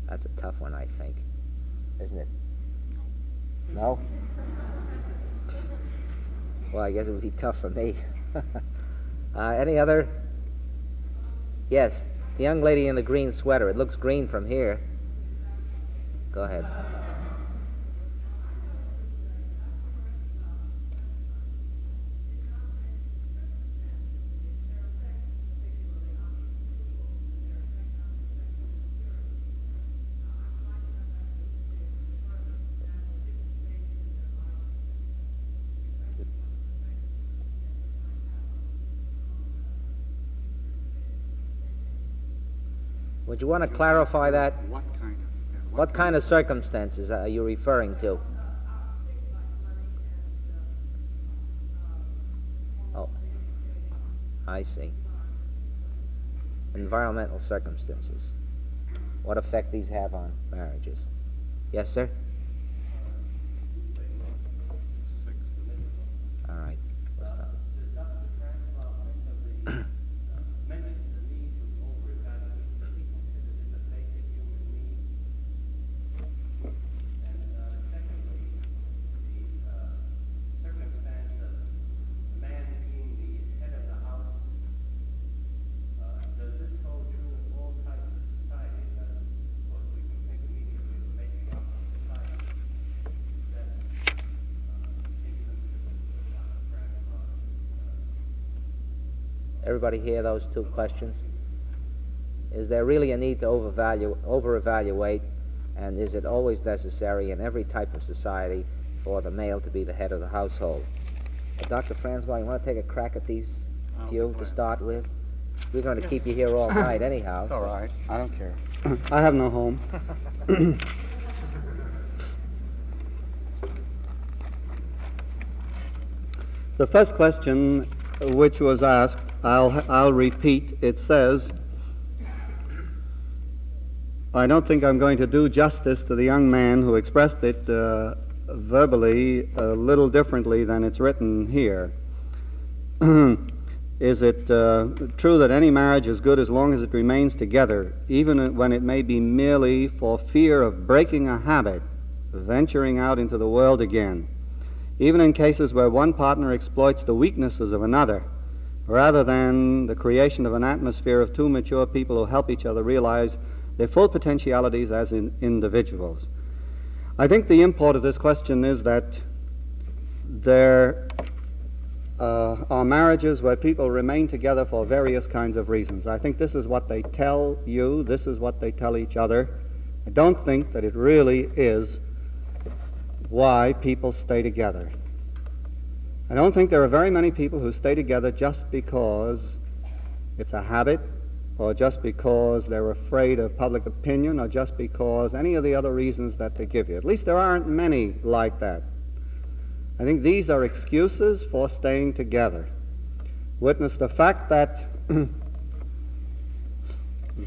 That's a tough one, I think. Isn't it? No? Well, I guess it would be tough for me. Any other? Yes, the young lady in the green sweater. It looks green from here. Go ahead. Would you want to clarify that? What kind of? Yeah, What kind of circumstances are you referring to? Oh, I see. Environmental circumstances. What effect these have on marriages? Yes, sir? All right. Let's stop. Everybody hear those two questions? Is there really a need to over-evaluate, and is it always necessary in every type of society for the male to be the head of the household? Dr. Franzblau, you want to take a crack at these few to start with? We're going to keep you here all night anyhow. It's all right. I don't care. I have no home. The first question which was asked, I'll repeat. It says, I don't think I'm going to do justice to the young man who expressed it verbally a little differently than it's written here. Is it true that any marriage is good as long as it remains together, even when it may be merely for fear of breaking a habit, venturing out into the world again, even in cases where one partner exploits the weaknesses of another, rather than the creation of an atmosphere of two mature people who help each other realize their full potentialities as individuals? I think the import of this question is that there are marriages where people remain together for various kinds of reasons. I think this is what they tell you, this is what they tell each other. I don't think that it really is why people stay together. I don't think there are very many people who stay together just because it's a habit, or just because they're afraid of public opinion, or just because any of the other reasons that they give you. At least there aren't many like that. I think these are excuses for staying together. Witness the fact that the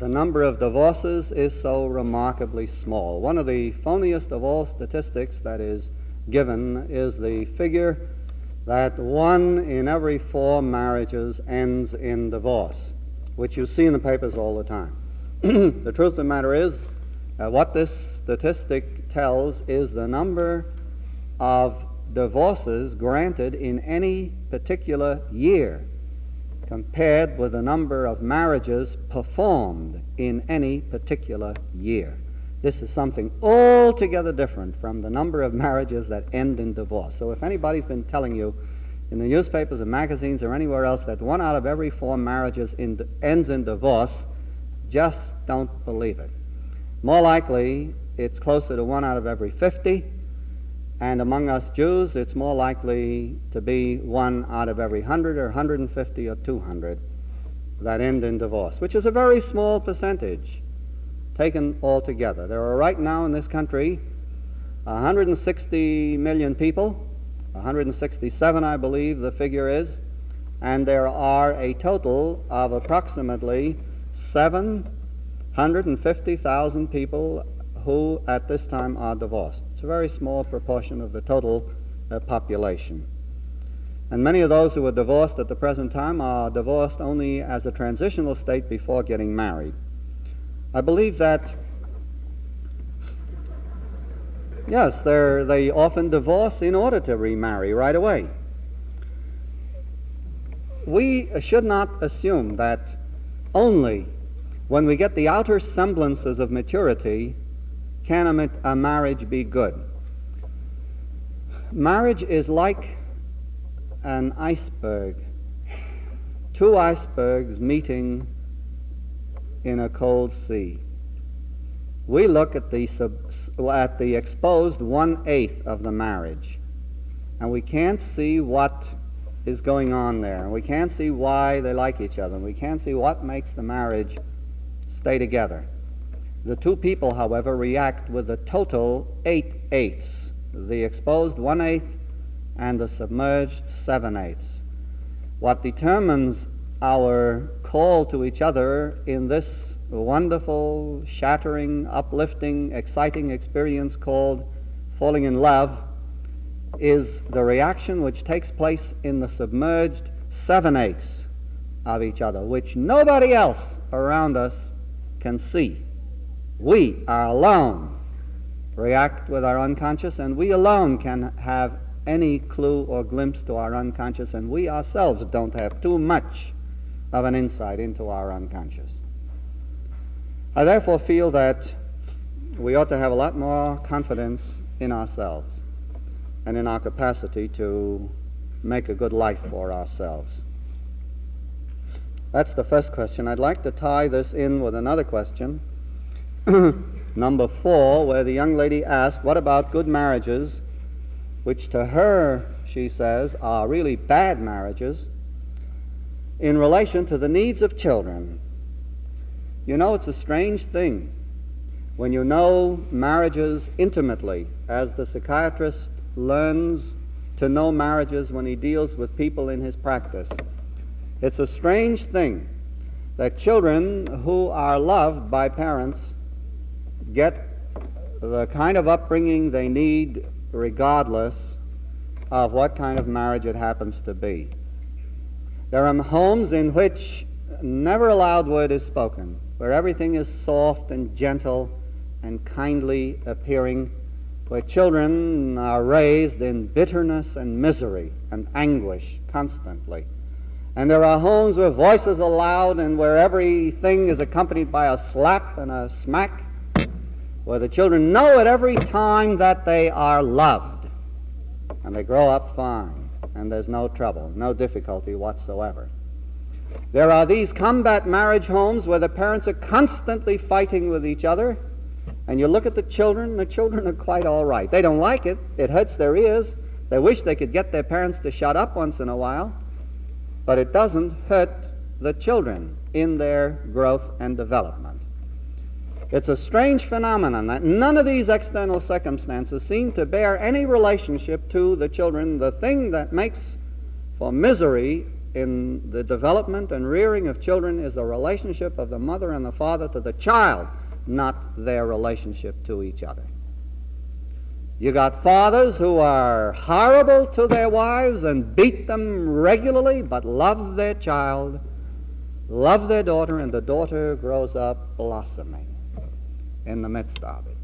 number of divorces is so remarkably small. One of the phoniest of all statistics that is given is the figure that 1 in every 4 marriages ends in divorce, which you see in the papers all the time. The truth of the matter is, what this statistic tells is the number of divorces granted in any particular year compared with the number of marriages performed in any particular year. This is something altogether different from the number of marriages that end in divorce. So if anybody's been telling you in the newspapers or magazines or anywhere else that 1 out of every 4 marriages ends in divorce, just don't believe it. More likely, it's closer to 1 out of every 50, and among us Jews, it's more likely to be 1 out of every 100 or 150 or 200 that end in divorce, which is a very small percentage taken all together. There are right now in this country 160 million people, 167 I believe the figure is, and there are a total of approximately 750,000 people who at this time are divorced. It's a very small proportion of the total population. And many of those who are divorced at the present time are divorced only as a transitional state before getting married. I believe that, yes, they often divorce in order to remarry right away. We should not assume that only when we get the outer semblances of maturity can a marriage be good. Marriage is like an iceberg, 2 icebergs meeting in a cold sea. We look at the exposed 1/8 of the marriage, and we can't see what is going on there, and we can't see why they like each other, and we can't see what makes the marriage stay together. The two people, however, react with a total 8/8, the exposed 1/8 and the submerged 7/8. What determines our call to each other in this wonderful, shattering, uplifting, exciting experience called falling in love is the reaction which takes place in the submerged 7/8 of each other, which nobody else around us can see. We are alone react with our unconscious, and we alone can have any clue or glimpse to our unconscious, and we ourselves don't have too much of an insight into our unconscious. I therefore feel that we ought to have a lot more confidence in ourselves and in our capacity to make a good life for ourselves. That's the first question. I'd like to tie this in with another question, number 4, where the young lady asked, what about good marriages, which to her, she says, are really bad marriages, in relation to the needs of children? You know, it's a strange thing when you know marriages intimately, as the psychiatrist learns to know marriages when he deals with people in his practice. It's a strange thing that children who are loved by parents get the kind of upbringing they need regardless of what kind of marriage it happens to be. There are homes in which never a loud word is spoken, where everything is soft and gentle and kindly appearing, where children are raised in bitterness and misery and anguish constantly. And there are homes where voices are loud and where everything is accompanied by a slap and a smack, where the children know at every time that they are loved, and they grow up fine, and there's no trouble, no difficulty whatsoever. There are these combat marriage homes where the parents are constantly fighting with each other, and you look at the children are quite all right. They don't like it. It hurts their ears. They wish they could get their parents to shut up once in a while, but it doesn't hurt the children in their growth and development. It's a strange phenomenon that none of these external circumstances seem to bear any relationship to the children. The thing that makes for misery in the development and rearing of children is the relationship of the mother and the father to the child, not their relationship to each other. You got fathers who are horrible to their wives and beat them regularly, but love their child, love their daughter, and the daughter grows up blossoming in the midst of it.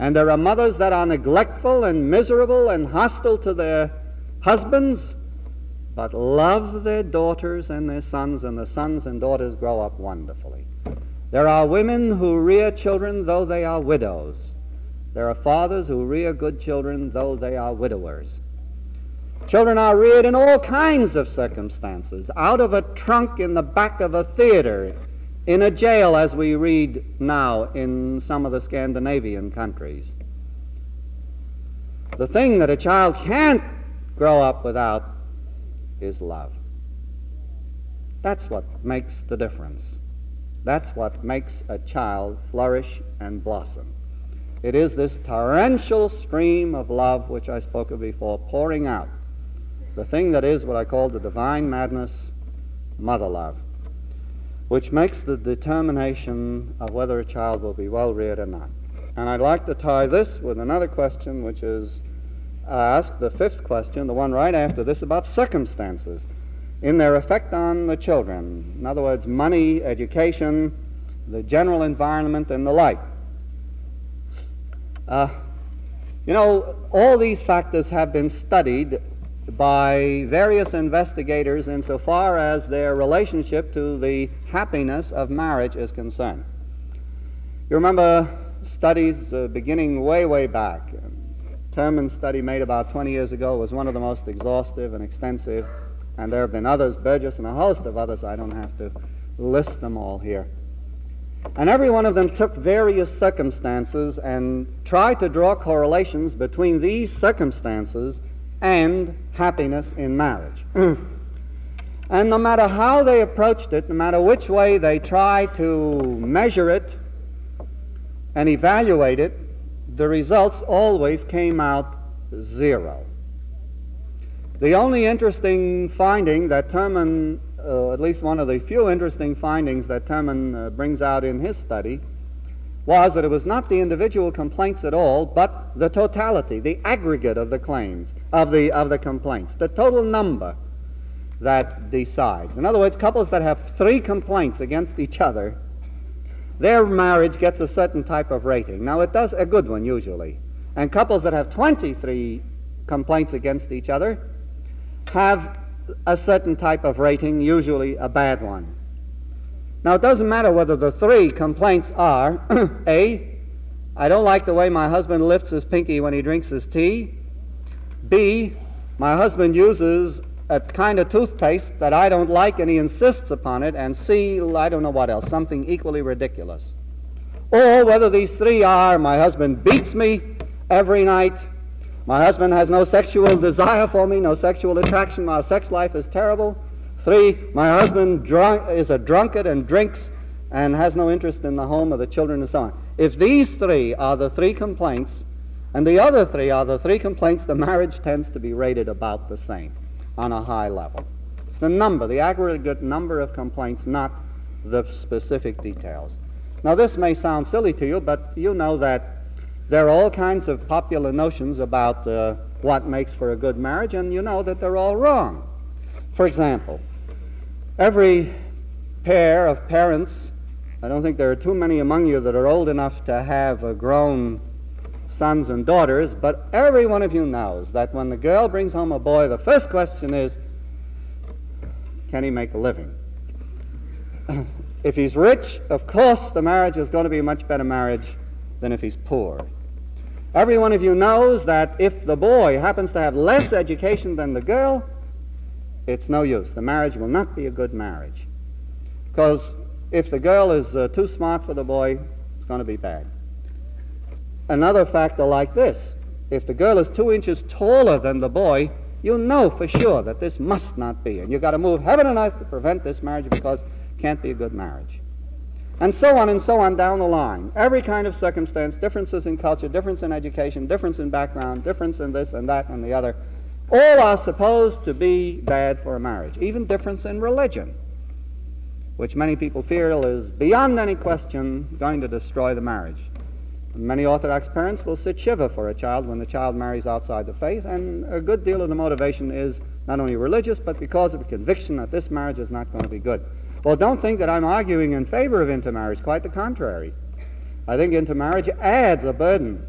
And there are mothers that are neglectful and miserable and hostile to their husbands, but love their daughters and their sons, and the sons and daughters grow up wonderfully. There are women who rear children though they are widows. There are fathers who rear good children though they are widowers. Children are reared in all kinds of circumstances, out of a trunk in the back of a theater, in a jail, as we read now in some of the Scandinavian countries. The thing that a child can't grow up without is love. That's what makes the difference. That's what makes a child flourish and blossom. It is this torrential stream of love which I spoke of before, pouring out. The thing that is what I call the divine madness, mother love, which makes the determination of whether a child will be well reared or not. And I'd like to tie this with another question which is asked, the 5th question, the one right after this, about circumstances in their effect on the children. In other words, money, education, the general environment, and the like. You know, all these factors have been studied by various investigators insofar as their relationship to the happiness of marriage is concerned. You remember studies beginning way back. Terman's study made about 20 years ago was one of the most exhaustive and extensive, and there have been others, Burgess and a host of others. I don't have to list them all here. And every one of them took various circumstances and tried to draw correlations between these circumstances and happiness in marriage. And no matter how they approached it, no matter which way they tried to measure it and evaluate it, the results always came out 0. The only interesting finding that Terman, at least one of the few interesting findings that Terman brings out in his study, was that it was not the individual complaints at all, but the totality, the aggregate of the claims, of the complaints, the total number that decides. In other words, couples that have 3 complaints against each other, their marriage gets a certain type of rating. Now, it does a good one usually. And couples that have 23 complaints against each other have a certain type of rating, usually a bad one. Now, it doesn't matter whether the 3 complaints are A, I don't like the way my husband lifts his pinky when he drinks his tea. B, my husband uses a kind of toothpaste that I don't like and he insists upon it. And C, I don't know what else, something equally ridiculous. Or whether these 3 are, my husband beats me every night, my husband has no sexual desire for me, no sexual attraction, my sex life is terrible. 3, my husband is a drunkard and drinks and has no interest in the home or the children and so on. If these 3 are the 3 complaints, and the other 3 are the 3 complaints, the marriage tends to be rated about the same, on a high level. It's the number, the aggregate number of complaints, not the specific details. Now, this may sound silly to you, but you know that there are all kinds of popular notions about what makes for a good marriage, and you know that they're all wrong. For example, every pair of parents, I don't think there are too many among you that are old enough to have grown sons and daughters, but every one of you knows that when the girl brings home a boy, the first question is, can he make a living? If he's rich, of course the marriage is going to be a much better marriage than if he's poor. Every one of you knows that if the boy happens to have less education than the girl, it's no use. The marriage will not be a good marriage. Because if the girl is too smart for the boy, it's going to be bad. Another factor like this, if the girl is 2 inches taller than the boy, you know for sure that this must not be. And you've got to move heaven and earth to prevent this marriage because it can't be a good marriage. And so on down the line. Every kind of circumstance, differences in culture, difference in education, difference in background, difference in this and that and the other, all are supposed to be bad for a marriage. Even difference in religion, which many people feel is beyond any question going to destroy the marriage. Many Orthodox parents will sit shiva for a child when the child marries outside the faith, and a good deal of the motivation is not only religious, but because of a conviction that this marriage is not going to be good. Well, don't think that I'm arguing in favor of intermarriage. Quite the contrary. I think intermarriage adds a burden.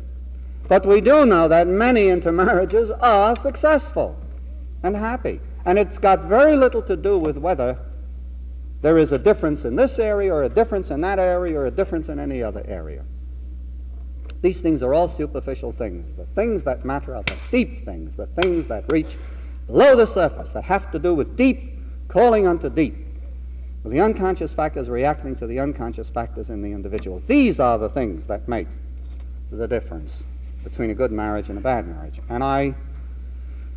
But we do know that many intermarriages are successful and happy. And it's got very little to do with whether there is a difference in this area or a difference in that area or a difference in any other area. These things are all superficial things. The things that matter are the deep things, the things that reach below the surface, that have to do with deep calling unto deep. The unconscious factors reacting to the unconscious factors in the individual. These are the things that make the difference between a good marriage and a bad marriage. And I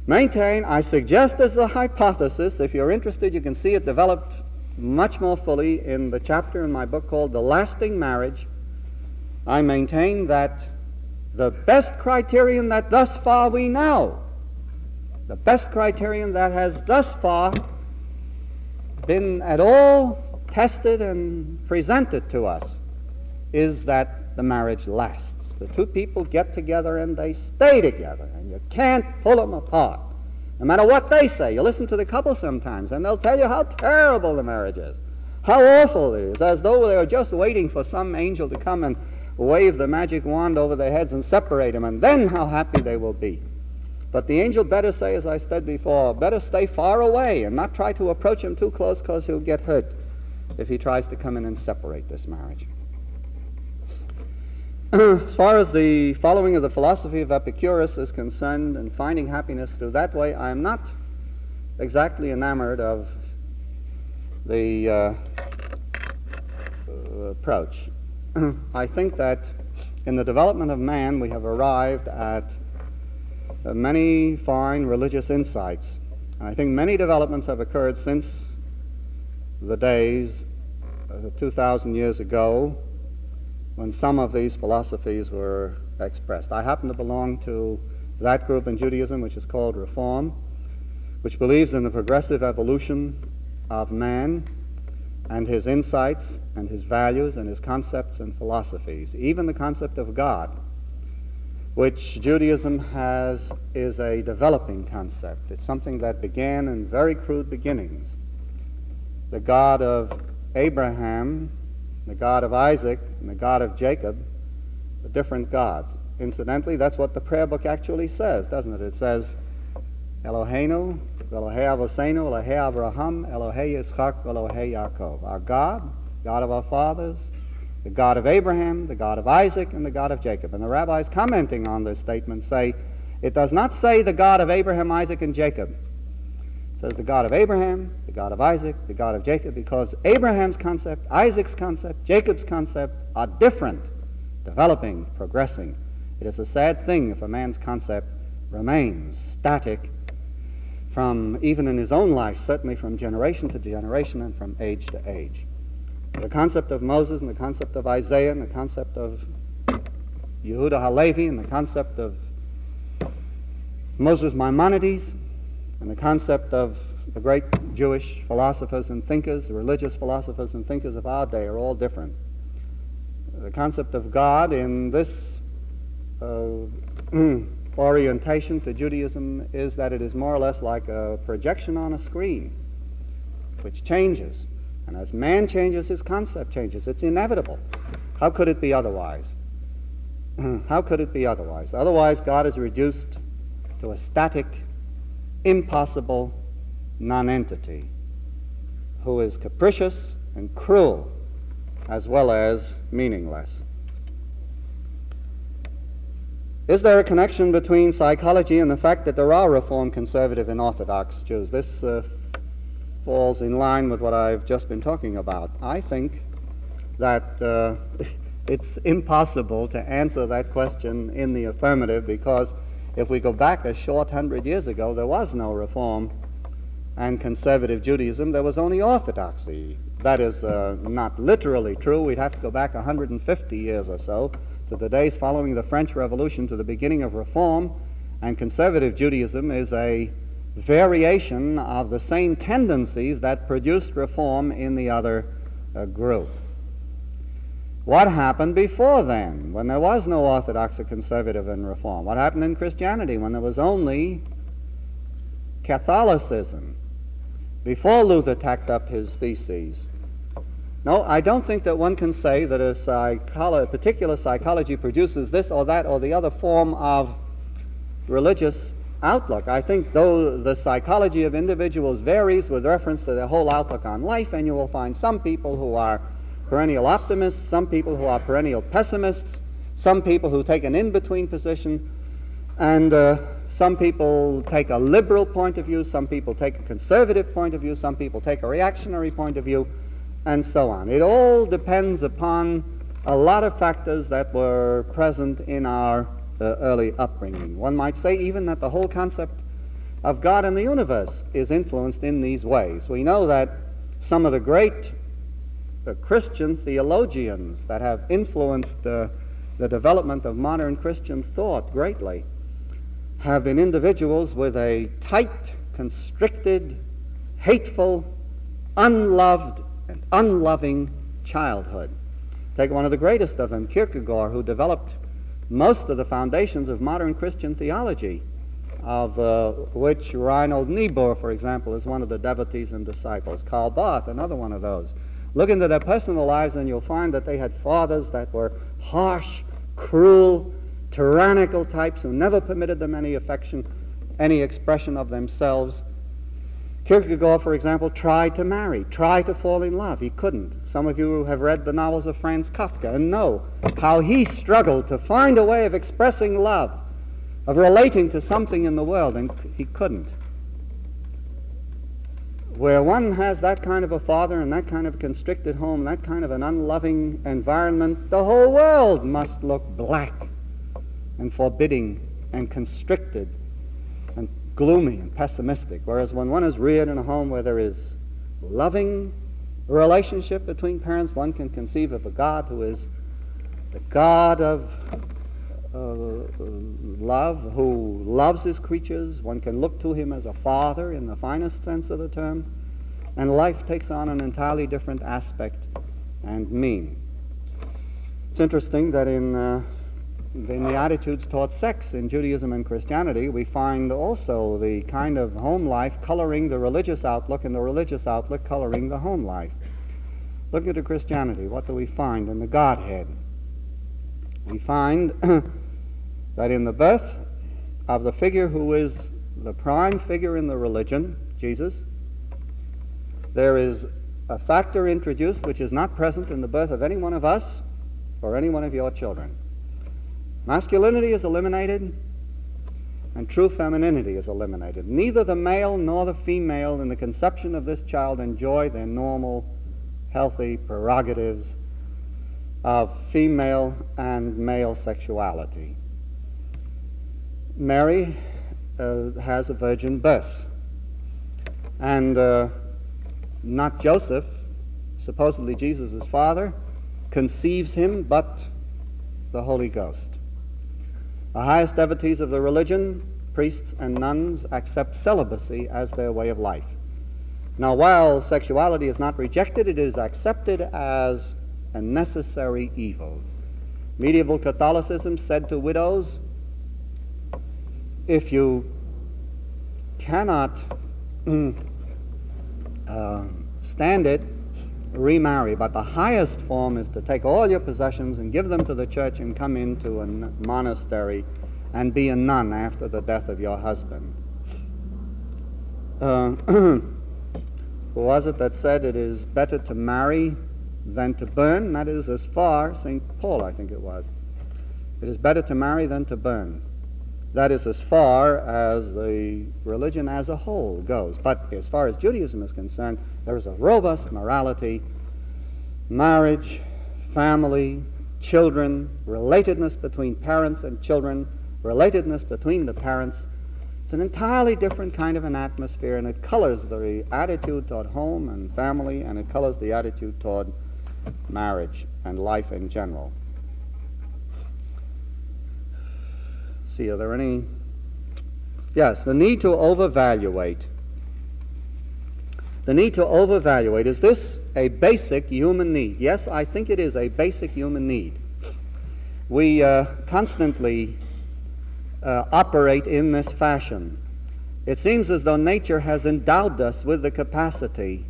maintain, I suggest as a hypothesis, if you're interested, you can see it developed much more fully in the chapter in my book called The Lasting Marriage. I maintain that the best criterion that thus far we know, the best criterion that has thus far been at all tested and presented to us is that the marriage lasts. The 2 people get together and they stay together, and you can't pull them apart. No matter what they say, you listen to the couple sometimes and they'll tell you how terrible the marriage is, how awful it is, as though they were just waiting for some angel to come and wave the magic wand over their heads and separate them, and then how happy they will be. But the angel better say, as I said before, better stay far away and not try to approach him too close, because he'll get hurt if he tries to come in and separate this marriage. As far as the following of the philosophy of Epicurus is concerned and finding happiness through that way, I am not exactly enamored of the approach. I think that in the development of man we have arrived at many fine religious insights. And I think many developments have occurred since the days 2,000 years ago when some of these philosophies were expressed. I happen to belong to that group in Judaism which is called Reform, which believes in the progressive evolution of man and his insights and his values and his concepts and philosophies. Even the concept of God, which Judaism has, is a developing concept. It's something that began in very crude beginnings. The God of Abraham, the God of Isaac, and the God of Jacob are different gods. Incidentally, that's what the prayer book actually says, doesn't it? It says, Eloheinu, Elohei Avosenu, Elohei Abraham, Elohei Yitzchak, Elohei Yaakov. Our God, God of our fathers, the God of Abraham, the God of Isaac, and the God of Jacob. And the rabbis commenting on this statement say, it does not say the God of Abraham, Isaac, and Jacob. It says the God of Abraham, the God of Isaac, the God of Jacob, because Abraham's concept, Isaac's concept, Jacob's concept are different, developing, progressing. It is a sad thing if a man's concept remains static from, even in his own life, certainly from generation to generation and from age to age. The concept of Moses and the concept of Isaiah and the concept of Yehuda Halevi and the concept of Moses Maimonides and the concept of the great Jewish philosophers and thinkers, the religious philosophers and thinkers of our day are all different. The concept of God in this orientation to Judaism is that it is more or less like a projection on a screen, which changes. And as man changes, his concept changes. It's inevitable. How could it be otherwise? How could it be otherwise? Otherwise, God is reduced to a static, impossible nonentity who is capricious and cruel as well as meaningless. Is there a connection between psychology and the fact that there are Reformed, Conservative, and Orthodox Jews? This falls in line with what I've just been talking about. I think that it's impossible to answer that question in the affirmative, because if we go back a short 100 years ago, there was no Reform and Conservative Judaism. There was only Orthodoxy. That is not literally true. We'd have to go back 150 years or so to the days following the French Revolution to the beginning of Reform, and Conservative Judaism is a variation of the same tendencies that produced Reform in the other group. What happened before then, when there was no Orthodox or Conservative and Reform? What happened in Christianity when there was only Catholicism, before Luther tacked up his theses? No, I don't think that one can say that a particular psychology produces this or that or the other form of religious outlook. I think though the psychology of individuals varies with reference to their whole outlook on life, and you will find some people who are perennial optimists, some people who are perennial pessimists, some people who take an in-between position, and some people take a liberal point of view, some people take a conservative point of view, some people take a reactionary point of view, and so on. It all depends upon a lot of factors that were present in our early upbringing. One might say even that the whole concept of God and the universe is influenced in these ways. We know that some of the great Christian theologians that have influenced the development of modern Christian thought greatly have been individuals with a tight, constricted, hateful, unloved, and unloving childhood. Take one of the greatest of them, Kierkegaard, who developed most of the foundations of modern Christian theology, of which Reinhold Niebuhr, for example, is one of the devotees and disciples. Karl Barth, another one of those. Look into their personal lives and you'll find that they had fathers that were harsh, cruel, tyrannical types who never permitted them any affection, any expression of themselves. Kierkegaard, for example, tried to marry, tried to fall in love. He couldn't. Some of you have read the novels of Franz Kafka and know how he struggled to find a way of expressing love, of relating to something in the world, and he couldn't. Where one has that kind of a father and that kind of a constricted home, that kind of an unloving environment, the whole world must look black and forbidding and constricted and gloomy and pessimistic. Whereas when one is reared in a home where there is loving, A relationship between parents, one can conceive of a God who is the God of love, who loves his creatures. One can look to him as a father in the finest sense of the term, and life takes on an entirely different aspect and meaning. It's interesting that in the attitudes toward sex in Judaism and Christianity, we find also the kind of home life coloring the religious outlook and the religious outlook coloring the home life. Look at Christianity. What do we find in the Godhead? We find that in the birth of the figure who is the prime figure in the religion, Jesus, there is a factor introduced which is not present in the birth of any one of us or any one of your children. Masculinity is eliminated, and true femininity is eliminated. Neither the male nor the female in the conception of this child enjoy their normal, healthy prerogatives of female and male sexuality. Mary has a virgin birth, and not Joseph, supposedly Jesus' father, conceives him, but the Holy Ghost. The highest devotees of the religion, priests and nuns, accept celibacy as their way of life. Now, while sexuality is not rejected, it is accepted as a necessary evil. Medieval Catholicism said to widows, if you cannot stand it, remarry. But the highest form is to take all your possessions and give them to the church and come into a monastery and be a nun after the death of your husband. Who was it that said it is better to marry than to burn? That is as far, St. Paul I think it was, it is better to marry than to burn. That is as far as the religion as a whole goes. But as far as Judaism is concerned, there is a robust morality, marriage, family, children, relatedness between parents and children, relatedness between the parents. It's an entirely different kind of an atmosphere, and it colors the attitude toward home and family, and it colors the attitude toward marriage and life in general. See, are there any? Yes, the need to overvaluate. The need to overvaluate. Is this a basic human need? Yes, I think it is a basic human need. We constantly operate in this fashion. It seems as though nature has endowed us with the capacity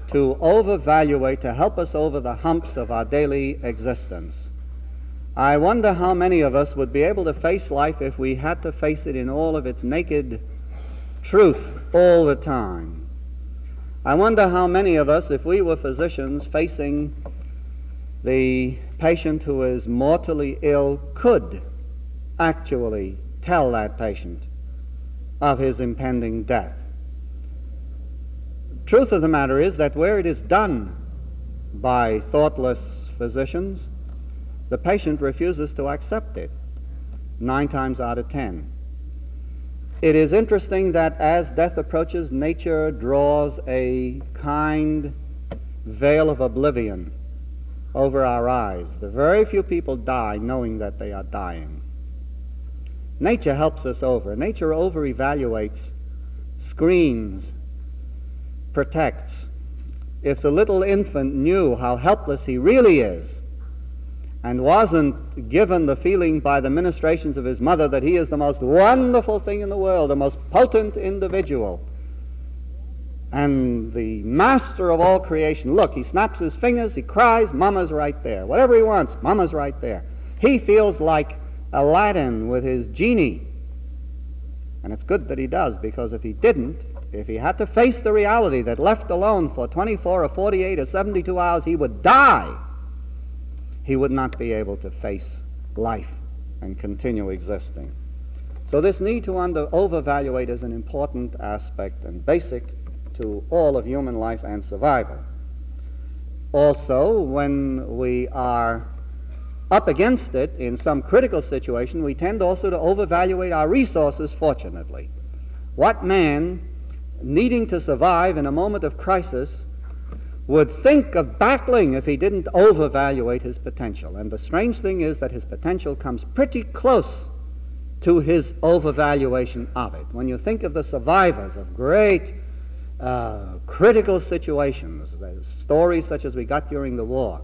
to overvaluate, to help us over the humps of our daily existence. I wonder how many of us would be able to face life if we had to face it in all of its naked truth all the time. I wonder how many of us, if we were physicians facing the patient who is mortally ill, could actually tell that patient of his impending death. Truth of the matter is that where it is done by thoughtless physicians, the patient refuses to accept it 9 times out of 10. It is interesting that as death approaches, nature draws a kind veil of oblivion over our eyes. The very few people die knowing that they are dying. Nature helps us over. Nature over-evaluates, screens, protects. If the little infant knew how helpless he really is, and wasn't given the feeling by the ministrations of his mother that he is the most wonderful thing in the world, the most potent individual, and the master of all creation. Look, he snaps his fingers, he cries, Mama's right there. Whatever he wants, Mama's right there. He feels like Aladdin with his genie. And it's good that he does, because if he didn't, if he had to face the reality that left alone for 24 or 48 or 72 hours he would die, he would not be able to face life and continue existing. So this need to overvaluate is an important aspect and basic to all of human life and survival. Also, when we are up against it in some critical situation, we tend also to overvaluate our resources, fortunately. What man, needing to survive in a moment of crisis, would think of battling if he didn't overvaluate his potential. And the strange thing is that his potential comes pretty close to his overvaluation of it. When you think of the survivors of great critical situations, stories such as we got during the war,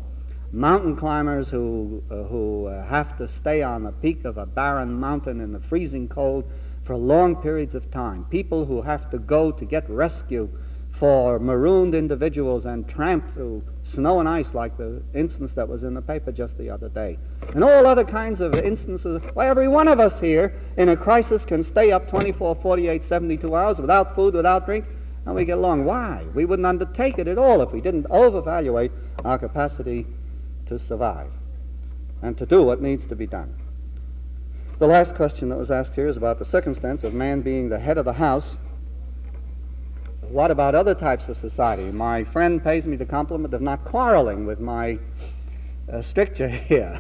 mountain climbers who have to stay on the peak of a barren mountain in the freezing cold for long periods of time, people who have to go to get rescue for marooned individuals and tramp through snow and ice like the instance that was in the paper just the other day, and all other kinds of instances. Why, every one of us here in a crisis can stay up 24, 48, 72 hours without food, without drink, and we get along. Why? We wouldn't undertake it at all if we didn't overvaluate our capacity to survive and to do what needs to be done. The last question that was asked here is about the circumstance of man being the head of the house. What about other types of society? My friend pays me the compliment of not quarreling with my stricture here,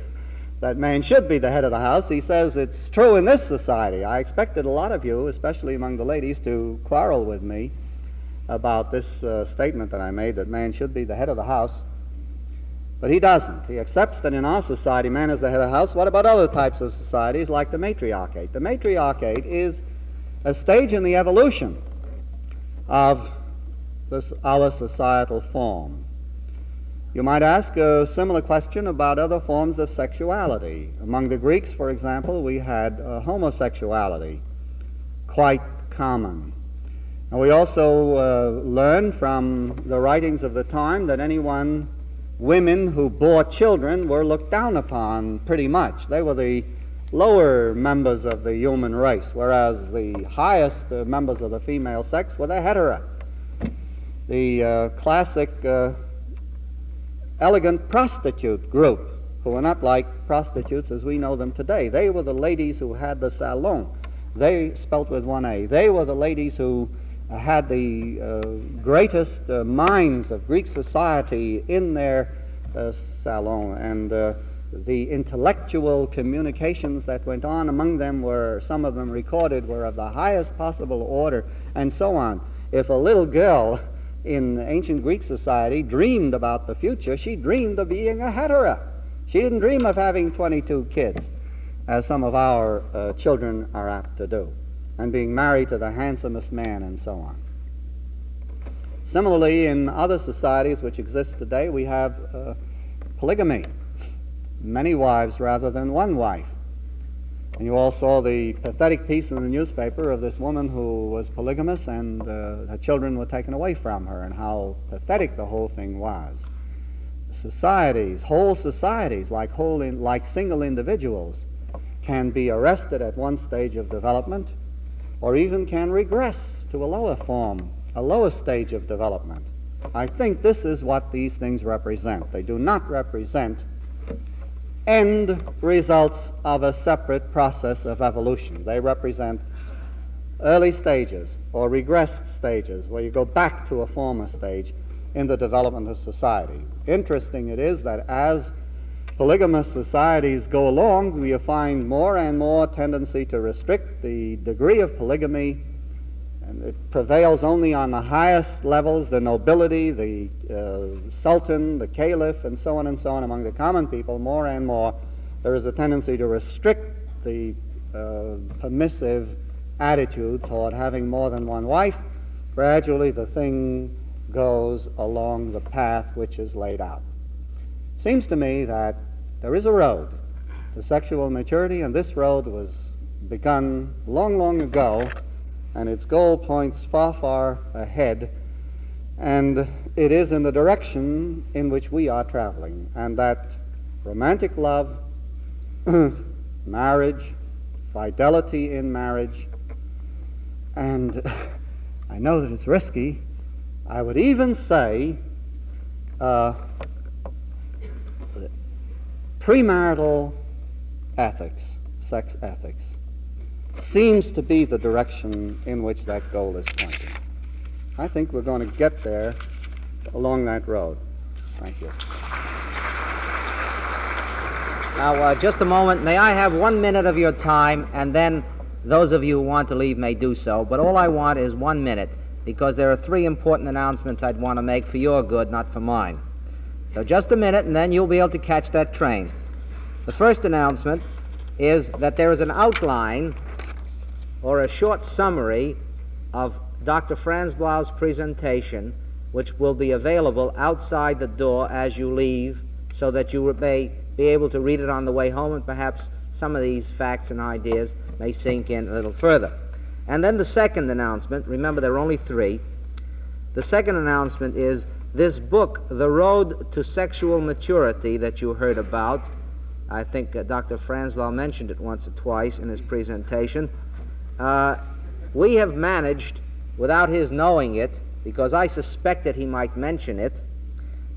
that man should be the head of the house. He says it's true in this society. I expected a lot of you, especially among the ladies, to quarrel with me about this statement that I made, that man should be the head of the house. But he doesn't. He accepts that in our society man is the head of the house. What about other types of societies like the matriarchate? The matriarchate is a stage in the evolution of our societal form. You might ask a similar question about other forms of sexuality. Among the Greeks, for example, we had homosexuality, quite common. And we also learn from the writings of the time that women who bore children were looked down upon pretty much. They were the lower members of the human race, whereas the highest members of the female sex were the hetera. The classic elegant prostitute group, who were not like prostitutes as we know them today. They were the ladies who had the salon. They, spelt with one A, they were the ladies who had the greatest minds of Greek society in their salon, and the intellectual communications that went on among them were, some of them recorded, were of the highest possible order, and so on. If a little girl in ancient Greek society dreamed about the future, she dreamed of being a hetera. She didn't dream of having 22 kids, as some of our children are apt to do, and being married to the handsomest man and so on. Similarly, in other societies which exist today, we have polygamy, many wives rather than one wife. And you all saw the pathetic piece in the newspaper of this woman who was polygamous, and her children were taken away from her, and how pathetic the whole thing was. Societies, whole societies, like single individuals, can be arrested at one stage of development, or even can regress to a lower form, a lower stage of development. I think this is what these things represent. They do not represent end results of a separate process of evolution. They represent early stages or regressed stages where you go back to a former stage in the development of society. Interesting it is that as polygamous societies go along, we find more and more tendency to restrict the degree of polygamy, and it prevails only on the highest levels, the nobility, the sultan, the caliph, and so on among the common people. More and more there is a tendency to restrict the permissive attitude toward having more than one wife. Gradually the thing goes along the path which is laid out. Seems to me that there is a road to sexual maturity, and this road was begun long, long ago, and its goal points far, far ahead, and it is in the direction in which we are traveling, and that romantic love, marriage, fidelity in marriage, and I know that it's risky, I would even say premarital ethics, sex ethics, seems to be the direction in which that goal is pointing. I think we're going to get there along that road. Thank you. Now, just a moment. May I have 1 minute of your time, and then those of you who want to leave may do so, but all I want is 1 minute. because there are 3 important announcements I'd want to make for your good, not for mine. So just a minute, and then you'll be able to catch that train. The first announcement is that there is an outline or a short summary of Dr. Franzblau's presentation, which will be available outside the door as you leave, so that you may be able to read it on the way home, and perhaps some of these facts and ideas may sink in a little further. And then the second announcement, remember there are only 3. The second announcement is this book, The Road to Sexual Maturity, that you heard about. I think Dr. Franzblau mentioned it once or twice in his presentation. We have managed, without his knowing it, because I suspected he might mention it,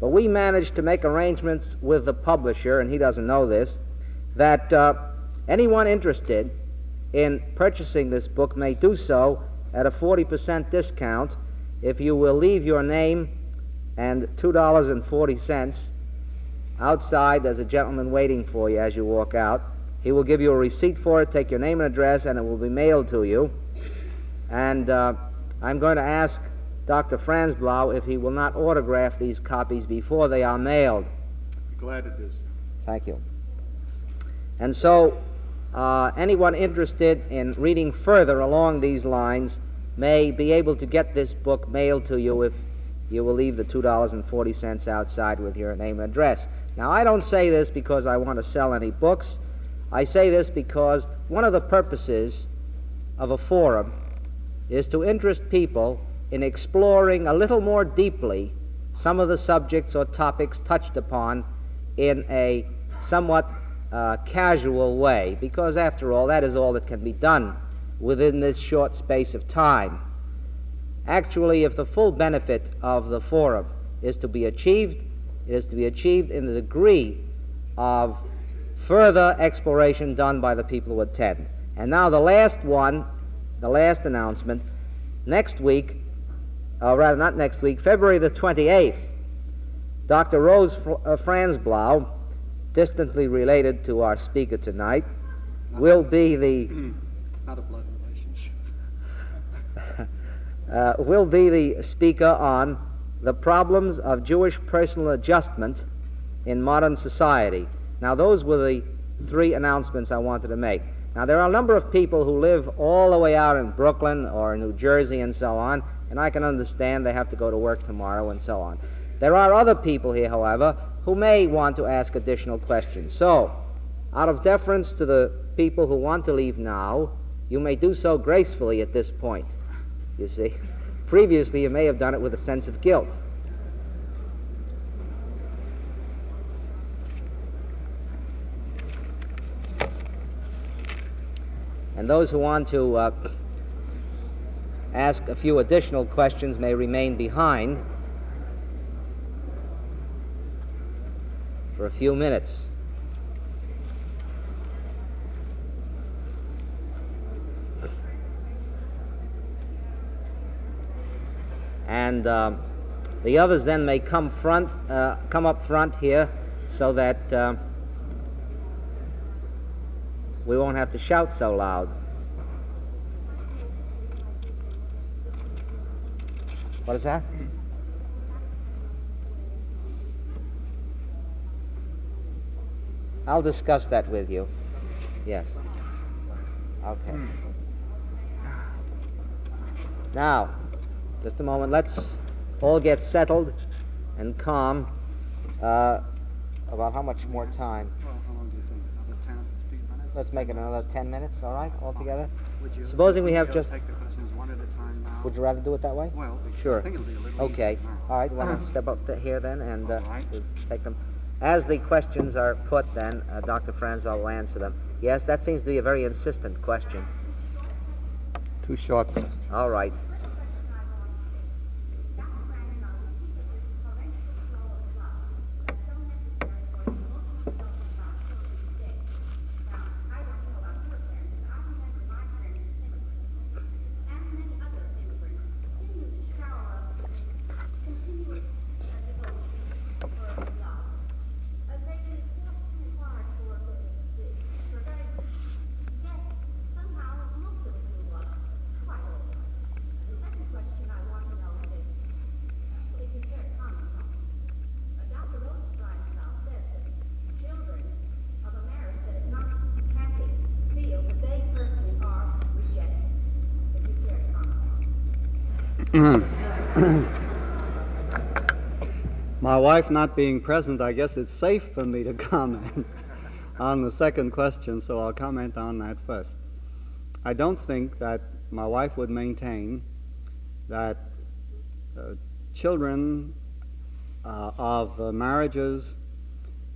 but we managed to make arrangements with the publisher, and he doesn't know this, that anyone interested in purchasing this book may do so at a 40% discount if you will leave your name and $2.40 outside. There's a gentleman waiting for you as you walk out. He will give you a receipt for it, take your name and address, and it will be mailed to you. And I'm going to ask Dr. Franzblau if he will not autograph these copies before they are mailed. Glad to do so. Thank you. And so anyone interested in reading further along these lines may be able to get this book mailed to you if you will leave the $2.40 outside with your name and address. Now, I don't say this because I want to sell any books. I say this because one of the purposes of a forum is to interest people in exploring a little more deeply some of the subjects or topics touched upon in a somewhat casual way, because after all, that is all that can be done within this short space of time. Actually, if the full benefit of the forum is to be achieved, it is to be achieved in the degree of further exploration done by the people who attend. And now the last one, the last announcement, next week, or rather not next week, February the 28th, Dr. Rose Franzblau, distantly related to our speaker tonight, will be the It's not a blood relationship. will be the speaker on the problems of Jewish personal adjustment in modern society. Now, those were the 3 announcements I wanted to make. Now, there are a number of people who live all the way out in Brooklyn or New Jersey and so on, and I can understand they have to go to work tomorrow and so on. There are other people here, however, who may want to ask additional questions. So, out of deference to the people who want to leave now, you may do so gracefully at this point, you see. Previously, you may have done it with a sense of guilt. And those who want to ask a few additional questions may remain behind for a few minutes. And the others then may come up front here, so that we won't have to shout so loud. What is that? I'll discuss that with you. Yes. Okay. Now, just a moment. Let's all get settled and calm. About how much more time? Well, how long do you think? Another 10 or 15 minutes? Let's make it another 10 minutes, all right, altogether? Supposing we have just... take the questions one at a time now? Would you rather do it that way? Well, sure. I think it'll be a little okay. easier now. All right, want to step up here then and right. we'll take them. As the questions are put then, Dr. Franzblau will answer them. Yes, that seems to be a very insistent question. 2 short questions. All right. My wife not being present, I guess it's safe for me to comment on the second question, so I'll comment on that first. I don't think that my wife would maintain that children of marriages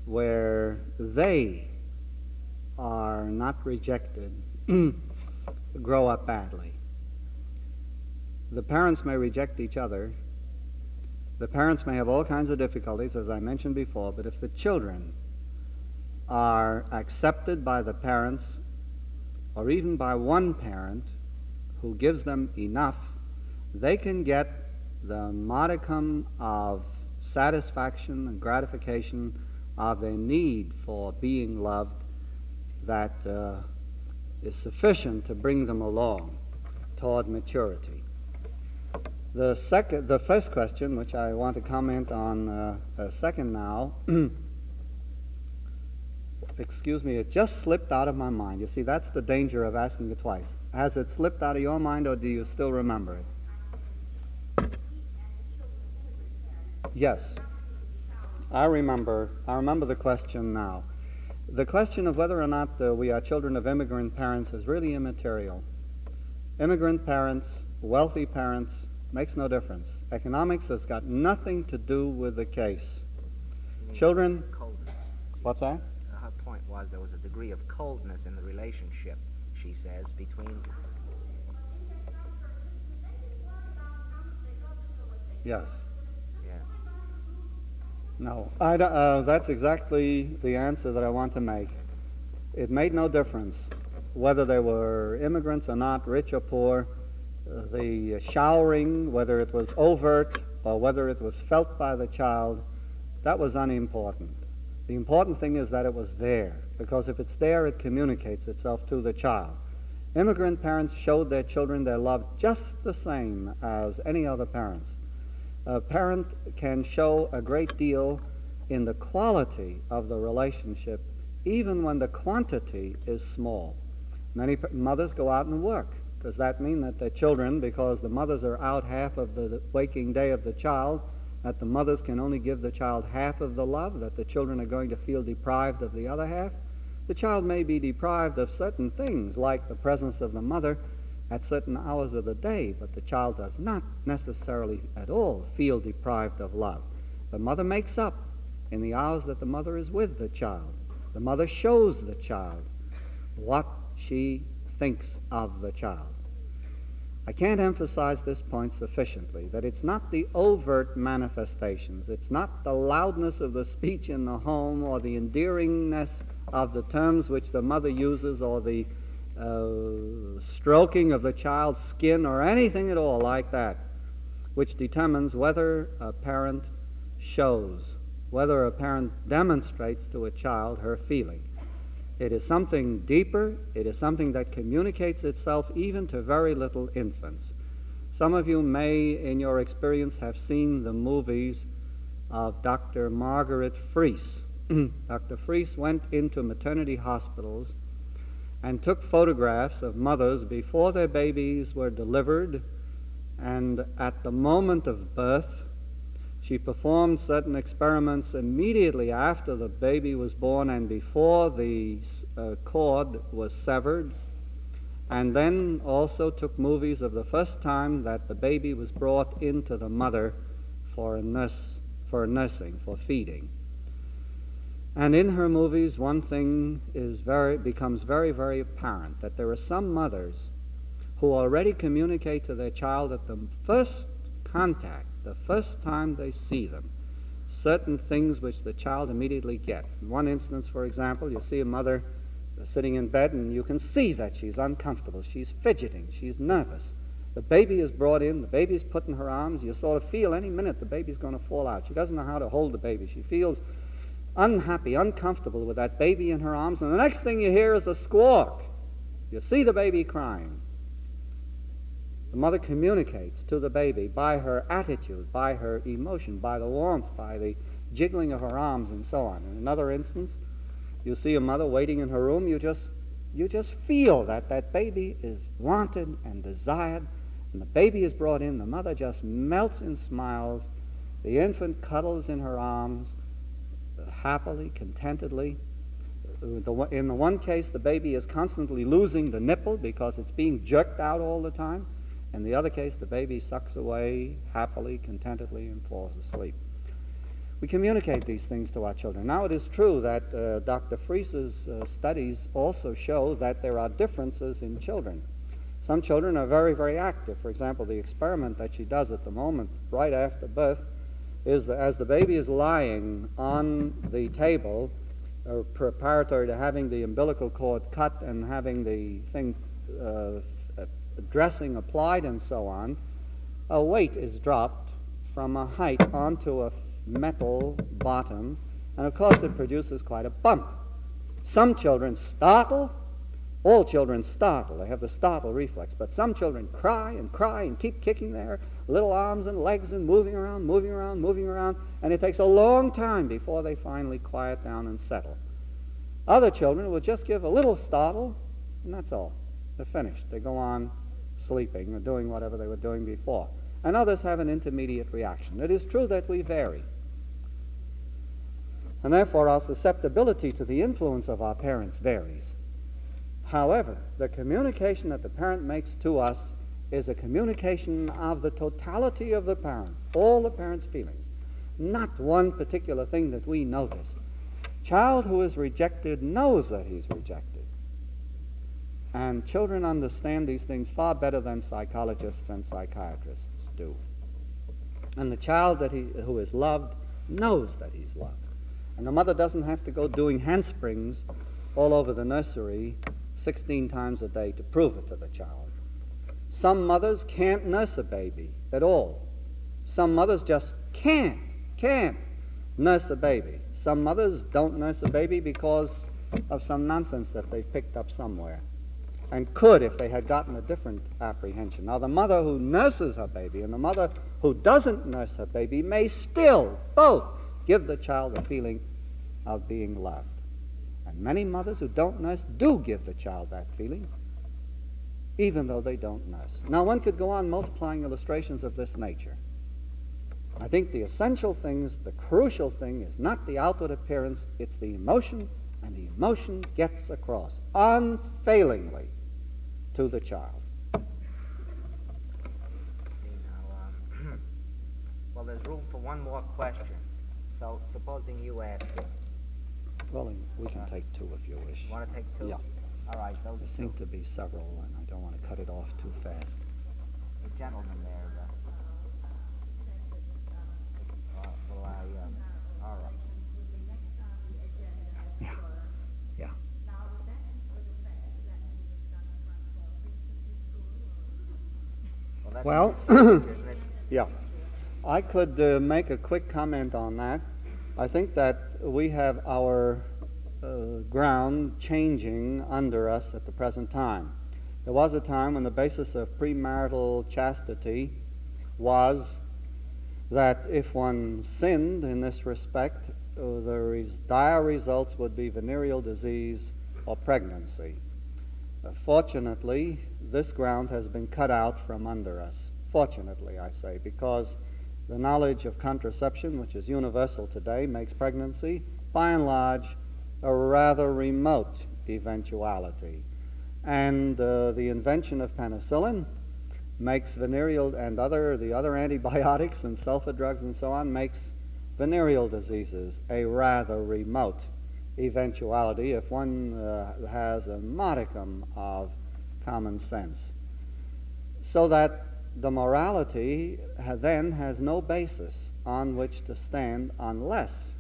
where they are not rejected grow up badly. The parents may reject each other. The parents may have all kinds of difficulties, as I mentioned before, but if the children are accepted by the parents, or even by one parent who gives them enough, they can get the modicum of satisfaction and gratification of their need for being loved that is sufficient to bring them along toward maturity. The first question, which I want to comment on second now, excuse me, it just slipped out of my mind. You see, that's the danger of asking it twice. Has it slipped out of your mind, or do you still remember it? Yes. I remember the question now. The question of whether or not we are children of immigrant parents is really immaterial. Immigrant parents, wealthy parents, makes no difference. Economics has got nothing to do with the case. Children... Coldness. What's that? Her point was there was a degree of coldness in the relationship, she says, between... Yes. Yes. No, that's exactly the answer that I want to make. It made no difference whether they were immigrants or not, rich or poor. The showering, whether it was overt or whether it was felt by the child, that was unimportant. The important thing is that it was there, because if it's there, it communicates itself to the child. Immigrant parents showed their children their love just the same as any other parents. A parent can show a great deal in the quality of the relationship, even when the quantity is small. Many mothers go out and work. Does that mean that their children, because the mothers are out half of the waking day of the child, that the mothers can only give the child half of the love, that the children are going to feel deprived of the other half? The child may be deprived of certain things, like the presence of the mother at certain hours of the day, but the child does not necessarily at all feel deprived of love. The mother makes up in the hours that the mother is with the child. The mother shows the child what she thinks of the child. I can't emphasize this point sufficiently, that it's not the overt manifestations, it's not the loudness of the speech in the home or the endearingness of the terms which the mother uses or the stroking of the child's skin or anything at all like that, which determines whether a parent shows, whether a parent demonstrates to a child her feeling. It is something deeper. It is something that communicates itself even to very little infants. Some of you may, in your experience, have seen the movies of Dr. Margaret Freese. Dr. Freese went into maternity hospitals and took photographs of mothers before their babies were delivered and at the moment of birth. She performed certain experiments immediately after the baby was born and before the cord was severed, and then also took movies of the first time that the baby was brought into the mother for nursing, for feeding. And in her movies, one thing becomes very, very apparent, that there are some mothers who already communicate to their child at the first contact, the first time they see them, certain things which the child immediately gets. In one instance, for example, you see a mother sitting in bed and you can see that she's uncomfortable, she's fidgeting, she's nervous. The baby is brought in, the baby is put in her arms, you sort of feel any minute the baby's going to fall out. She doesn't know how to hold the baby. She feels unhappy, uncomfortable with that baby in her arms, and the next thing you hear is a squawk. You see the baby crying. The mother communicates to the baby by her attitude, by her emotion, by the warmth, by the jiggling of her arms, and so on. In another instance, you see a mother waiting in her room, you just feel that that baby is wanted and desired. When the baby is brought in, the mother just melts in smiles. The infant cuddles in her arms, happily, contentedly. In the one case, the baby is constantly losing the nipple because it's being jerked out all the time. In the other case, the baby sucks away happily, contentedly, and falls asleep. We communicate these things to our children. Now, it is true that Dr. Fries's studies also show that there are differences in children. Some children are very, very active. For example, the experiment that she does at the moment, right after birth, is that as the baby is lying on the table, preparatory to having the umbilical cord cut and having the thing dressing applied and so on, a weight is dropped from a height onto a metal bottom, and of course it produces quite a bump. Some children startle. All children startle. They have the startle reflex. But some children cry and keep kicking their little arms and legs and moving around, and it takes a long time before they finally quiet down and settle. Other children will just give a little startle, and that's all. They're finished. They go on sleeping or doing whatever they were doing before. And others have an intermediate reaction. It is true that we vary. And therefore our susceptibility to the influence of our parents varies. However, the communication that the parent makes to us is a communication of the totality of the parent, all the parent's feelings, not one particular thing that we notice. Child who is rejected knows that he's rejected. And children understand these things far better than psychologists and psychiatrists do. And the child who is loved knows that he's loved. And the mother doesn't have to go doing handsprings all over the nursery 16 times a day to prove it to the child. Some mothers can't nurse a baby at all. Some mothers just can't nurse a baby. Some mothers don't nurse a baby because of some nonsense that they've picked up somewhere, and could if they had gotten a different apprehension. Now, the mother who nurses her baby and the mother who doesn't nurse her baby may still both give the child the feeling of being loved. And many mothers who don't nurse do give the child that feeling, even though they don't nurse. Now, one could go on multiplying illustrations of this nature. I think the essential things, the crucial thing, is not the outward appearance, it's the emotion, and the emotion gets across unfailingly to the child. Well, there's room for one more question. So, supposing you ask it. Well, we can take two if you wish. You want to take two? Yeah. All right, those There seem to be several, and I don't want to cut it off too fast. The gentleman there. All right. Yeah. Well, yeah. I could make a quick comment on that. I think that we have our ground changing under us at the present time. There was a time when the basis of premarital chastity was that if one sinned in this respect, the dire results would be venereal disease or pregnancy. Fortunately, this ground has been cut out from under us. Fortunately, I say, because the knowledge of contraception, which is universal today, makes pregnancy, by and large, a rather remote eventuality. And the invention of penicillin makes venereal and the other antibiotics and sulfa drugs and so on makes venereal diseases a rather remote eventuality if one has a modicum of common sense. So that the morality then has no basis on which to stand unless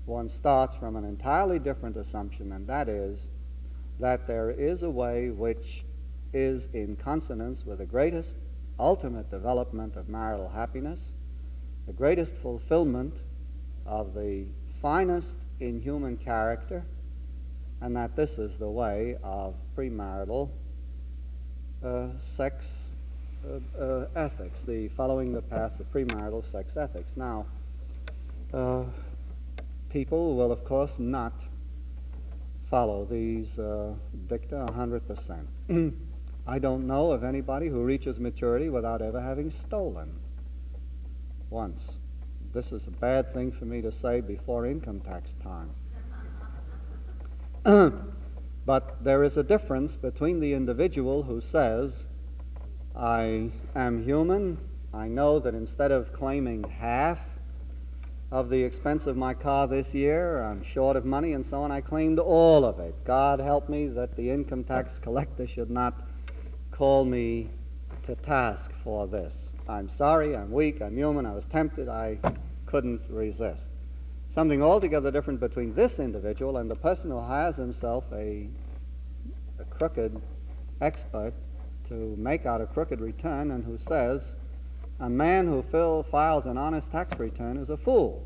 one starts from an entirely different assumption, and that is that there is a way which is in consonance with the greatest ultimate development of marital happiness, the greatest fulfillment of the finest in human character, and that this is the way of premarital sex ethics, the following the paths of premarital sex ethics. Now, people will, of course, not follow these dicta 100%. I don't know of anybody who reaches maturity without ever having stolen once. This is a bad thing for me to say before income tax time. But there is a difference between the individual who says, I am human, I know that instead of claiming half of the expense of my car this year, I'm short of money and so on, I claimed all of it. God help me that the income tax collector should not call me to task for this. I'm sorry, I'm weak, I'm human, I was tempted, I couldn't resist. Something altogether different between this individual and the person who hires himself a crooked expert to make out a crooked return and who says, a man who files an honest tax return is a fool.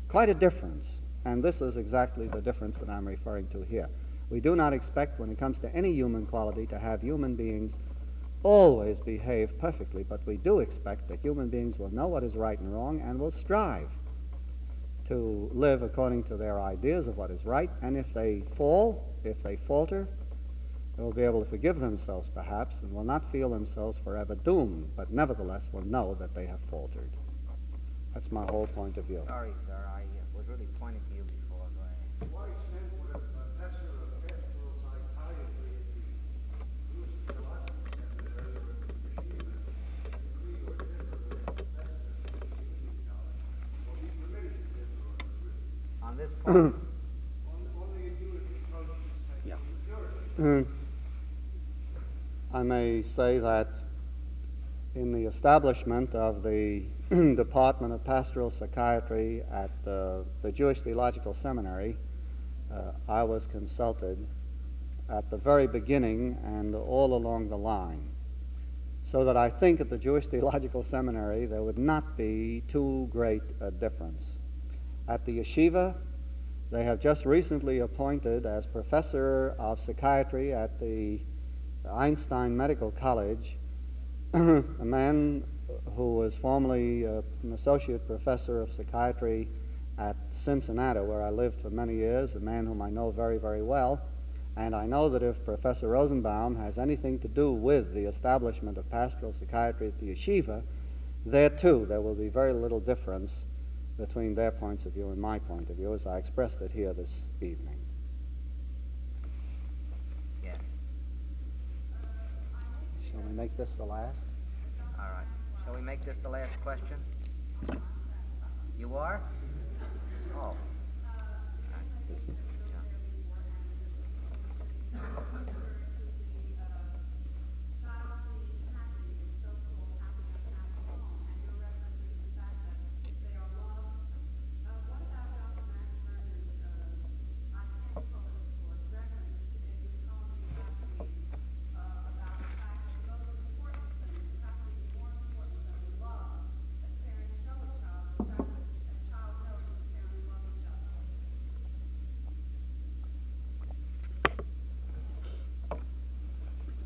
Quite a difference. And this is exactly the difference that I'm referring to here. We do not expect, when it comes to any human quality, to have human beings always behave perfectly, but we do expect that human beings will know what is right and wrong and will strive to live according to their ideas of what is right, and if they fall, if they falter, they will be able to forgive themselves perhaps and will not feel themselves forever doomed, but nevertheless will know that they have faltered. That's my whole point of view. Sorry, sir, I was really pointing to you before. Go ahead. To what extent would a professor of pastoral psychiatry at the Jewish Theological Seminary or at the Yeshiva agree or differ with a professor at the community college, or be permitted to differ on the truth? On this point, Only a unit approach to Yeah. maturity. I may say that in the establishment of the Department of Pastoral Psychiatry at the Jewish Theological Seminary, I was consulted at the very beginning and all along the line, so that I think at the Jewish Theological Seminary there would not be too great a difference. At the yeshiva, they have just recently appointed as professor of psychiatry at the Einstein Medical College a man who was formerly an associate professor of psychiatry at Cincinnati, where I lived for many years, a man whom I know very, very well. And I know that if Professor Rosenbaum has anything to do with the establishment of pastoral psychiatry at the yeshiva, there too there will be very little difference between their points of view and my point of view, as I expressed it here this evening. yes. Shall we make this the last? All right. Shall we make this the last question? You are? Oh.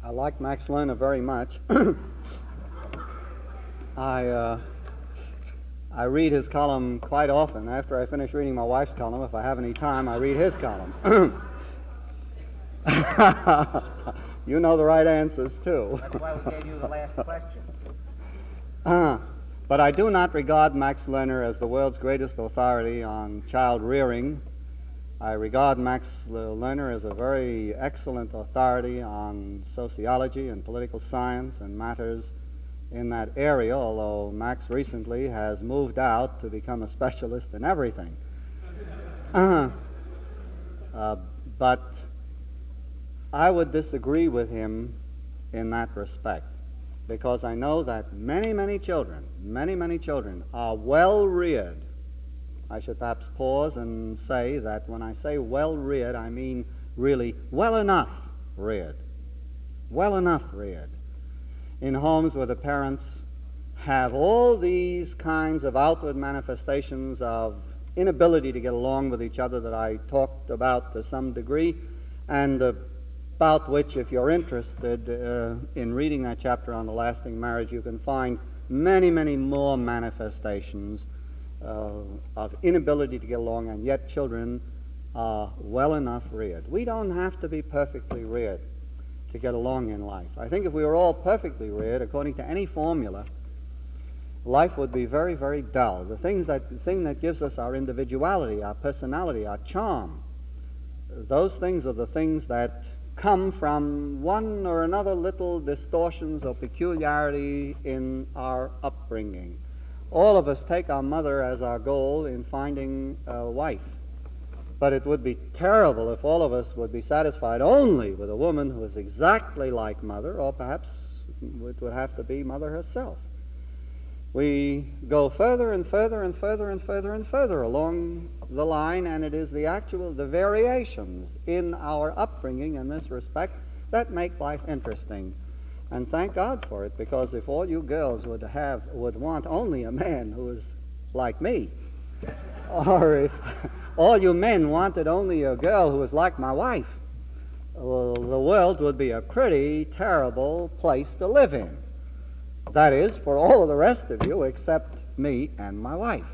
I like Max Lerner very much. I read his column quite often. After I finish reading my wife's column, if I have any time, I read his column. You know the right answers, too. That's why we gave you the last question. But I do not regard Max Lerner as the world's greatest authority on child rearing. I regard Max Lerner as a very excellent authority on sociology and political science and matters in that area, although Max recently has moved out to become a specialist in everything. But I would disagree with him in that respect, because I know that many children are well reared. I should perhaps pause and say that when I say well reared, I mean really well enough reared. Well enough reared. In homes where the parents have all these kinds of outward manifestations of inability to get along with each other that I talked about to some degree, and about which, if you're interested in reading that chapter on the lasting marriage, you can find many more manifestations of inability to get along, and yet children are well enough reared. We don't have to be perfectly reared. to get along in life. I think if we were all perfectly reared according to any formula, life would be very, very dull. The thing that gives us our individuality, our personality, our charm, those things are the things that come from one or another little distortions or peculiarity in our upbringing. All of us take our mother as our goal in finding a wife. But it would be terrible if all of us would be satisfied only with a woman who is exactly like mother, or perhaps it would have to be mother herself. We go further and further and further and further and further along the line, and it is the variations in our upbringing in this respect that make life interesting. And thank God for it, because if all you girls would want only a man who is like me, or if all you men wanted only a girl who was like my wife, well, the world would be a pretty terrible place to live in. That is, for all of the rest of you except me and my wife.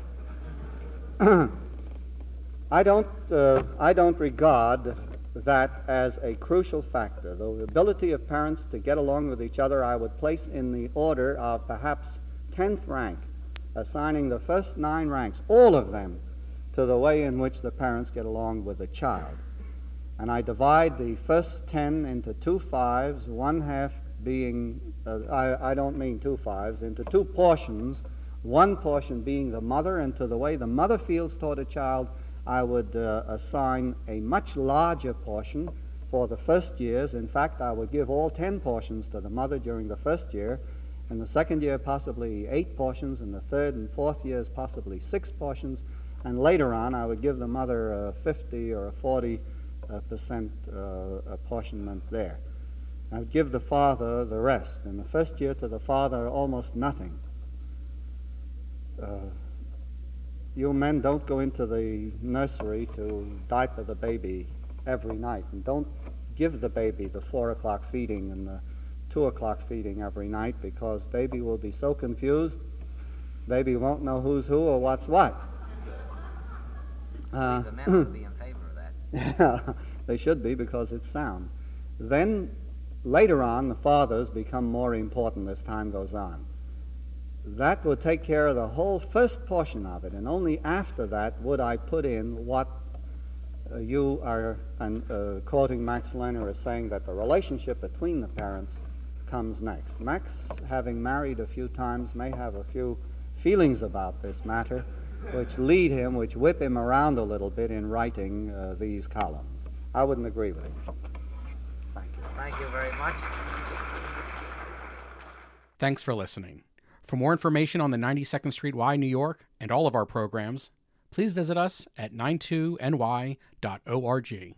I don't regard that as a crucial factor. The ability of parents to get along with each other I would place in the order of perhaps 10th rank, assigning the first 9 ranks, all of them, to the way in which the parents get along with the child. And I divide the first 10 into 2 fives, 1/2 being, I don't mean 2 fives, into 2 portions, 1 portion being the mother, and to the way the mother feels toward a child, I would assign a much larger portion for the first years. In fact, I would give all 10 portions to the mother during the first year. In the second year, possibly 8 portions. In the third and fourth years, possibly 6 portions. And later on, I would give the mother a 50 or a 40% apportionment there. I would give the father the rest. In the first year, to the father, almost nothing. You men don't go into the nursery to diaper the baby every night, and don't give the baby the 4 o'clock feeding and the 2 o'clock feeding every night, because baby will be so confused, baby won't know who's who or what's what. The men would be in favor of that. Yeah, they should be, because it's sound. Then later on, the fathers become more important as time goes on. That would take care of the whole first portion of it, and only after that would I put in what you are quoting Max Lerner as saying, that the relationship between the parents comes next. Max, having married a few times, may have a few feelings about this matter, which whip him around a little bit in writing these columns. I wouldn't agree with him. Thank you. Thank you very much. Thanks for listening. For more information on the 92nd Street Y, New York, and all of our programs, please visit us at 92ny.org.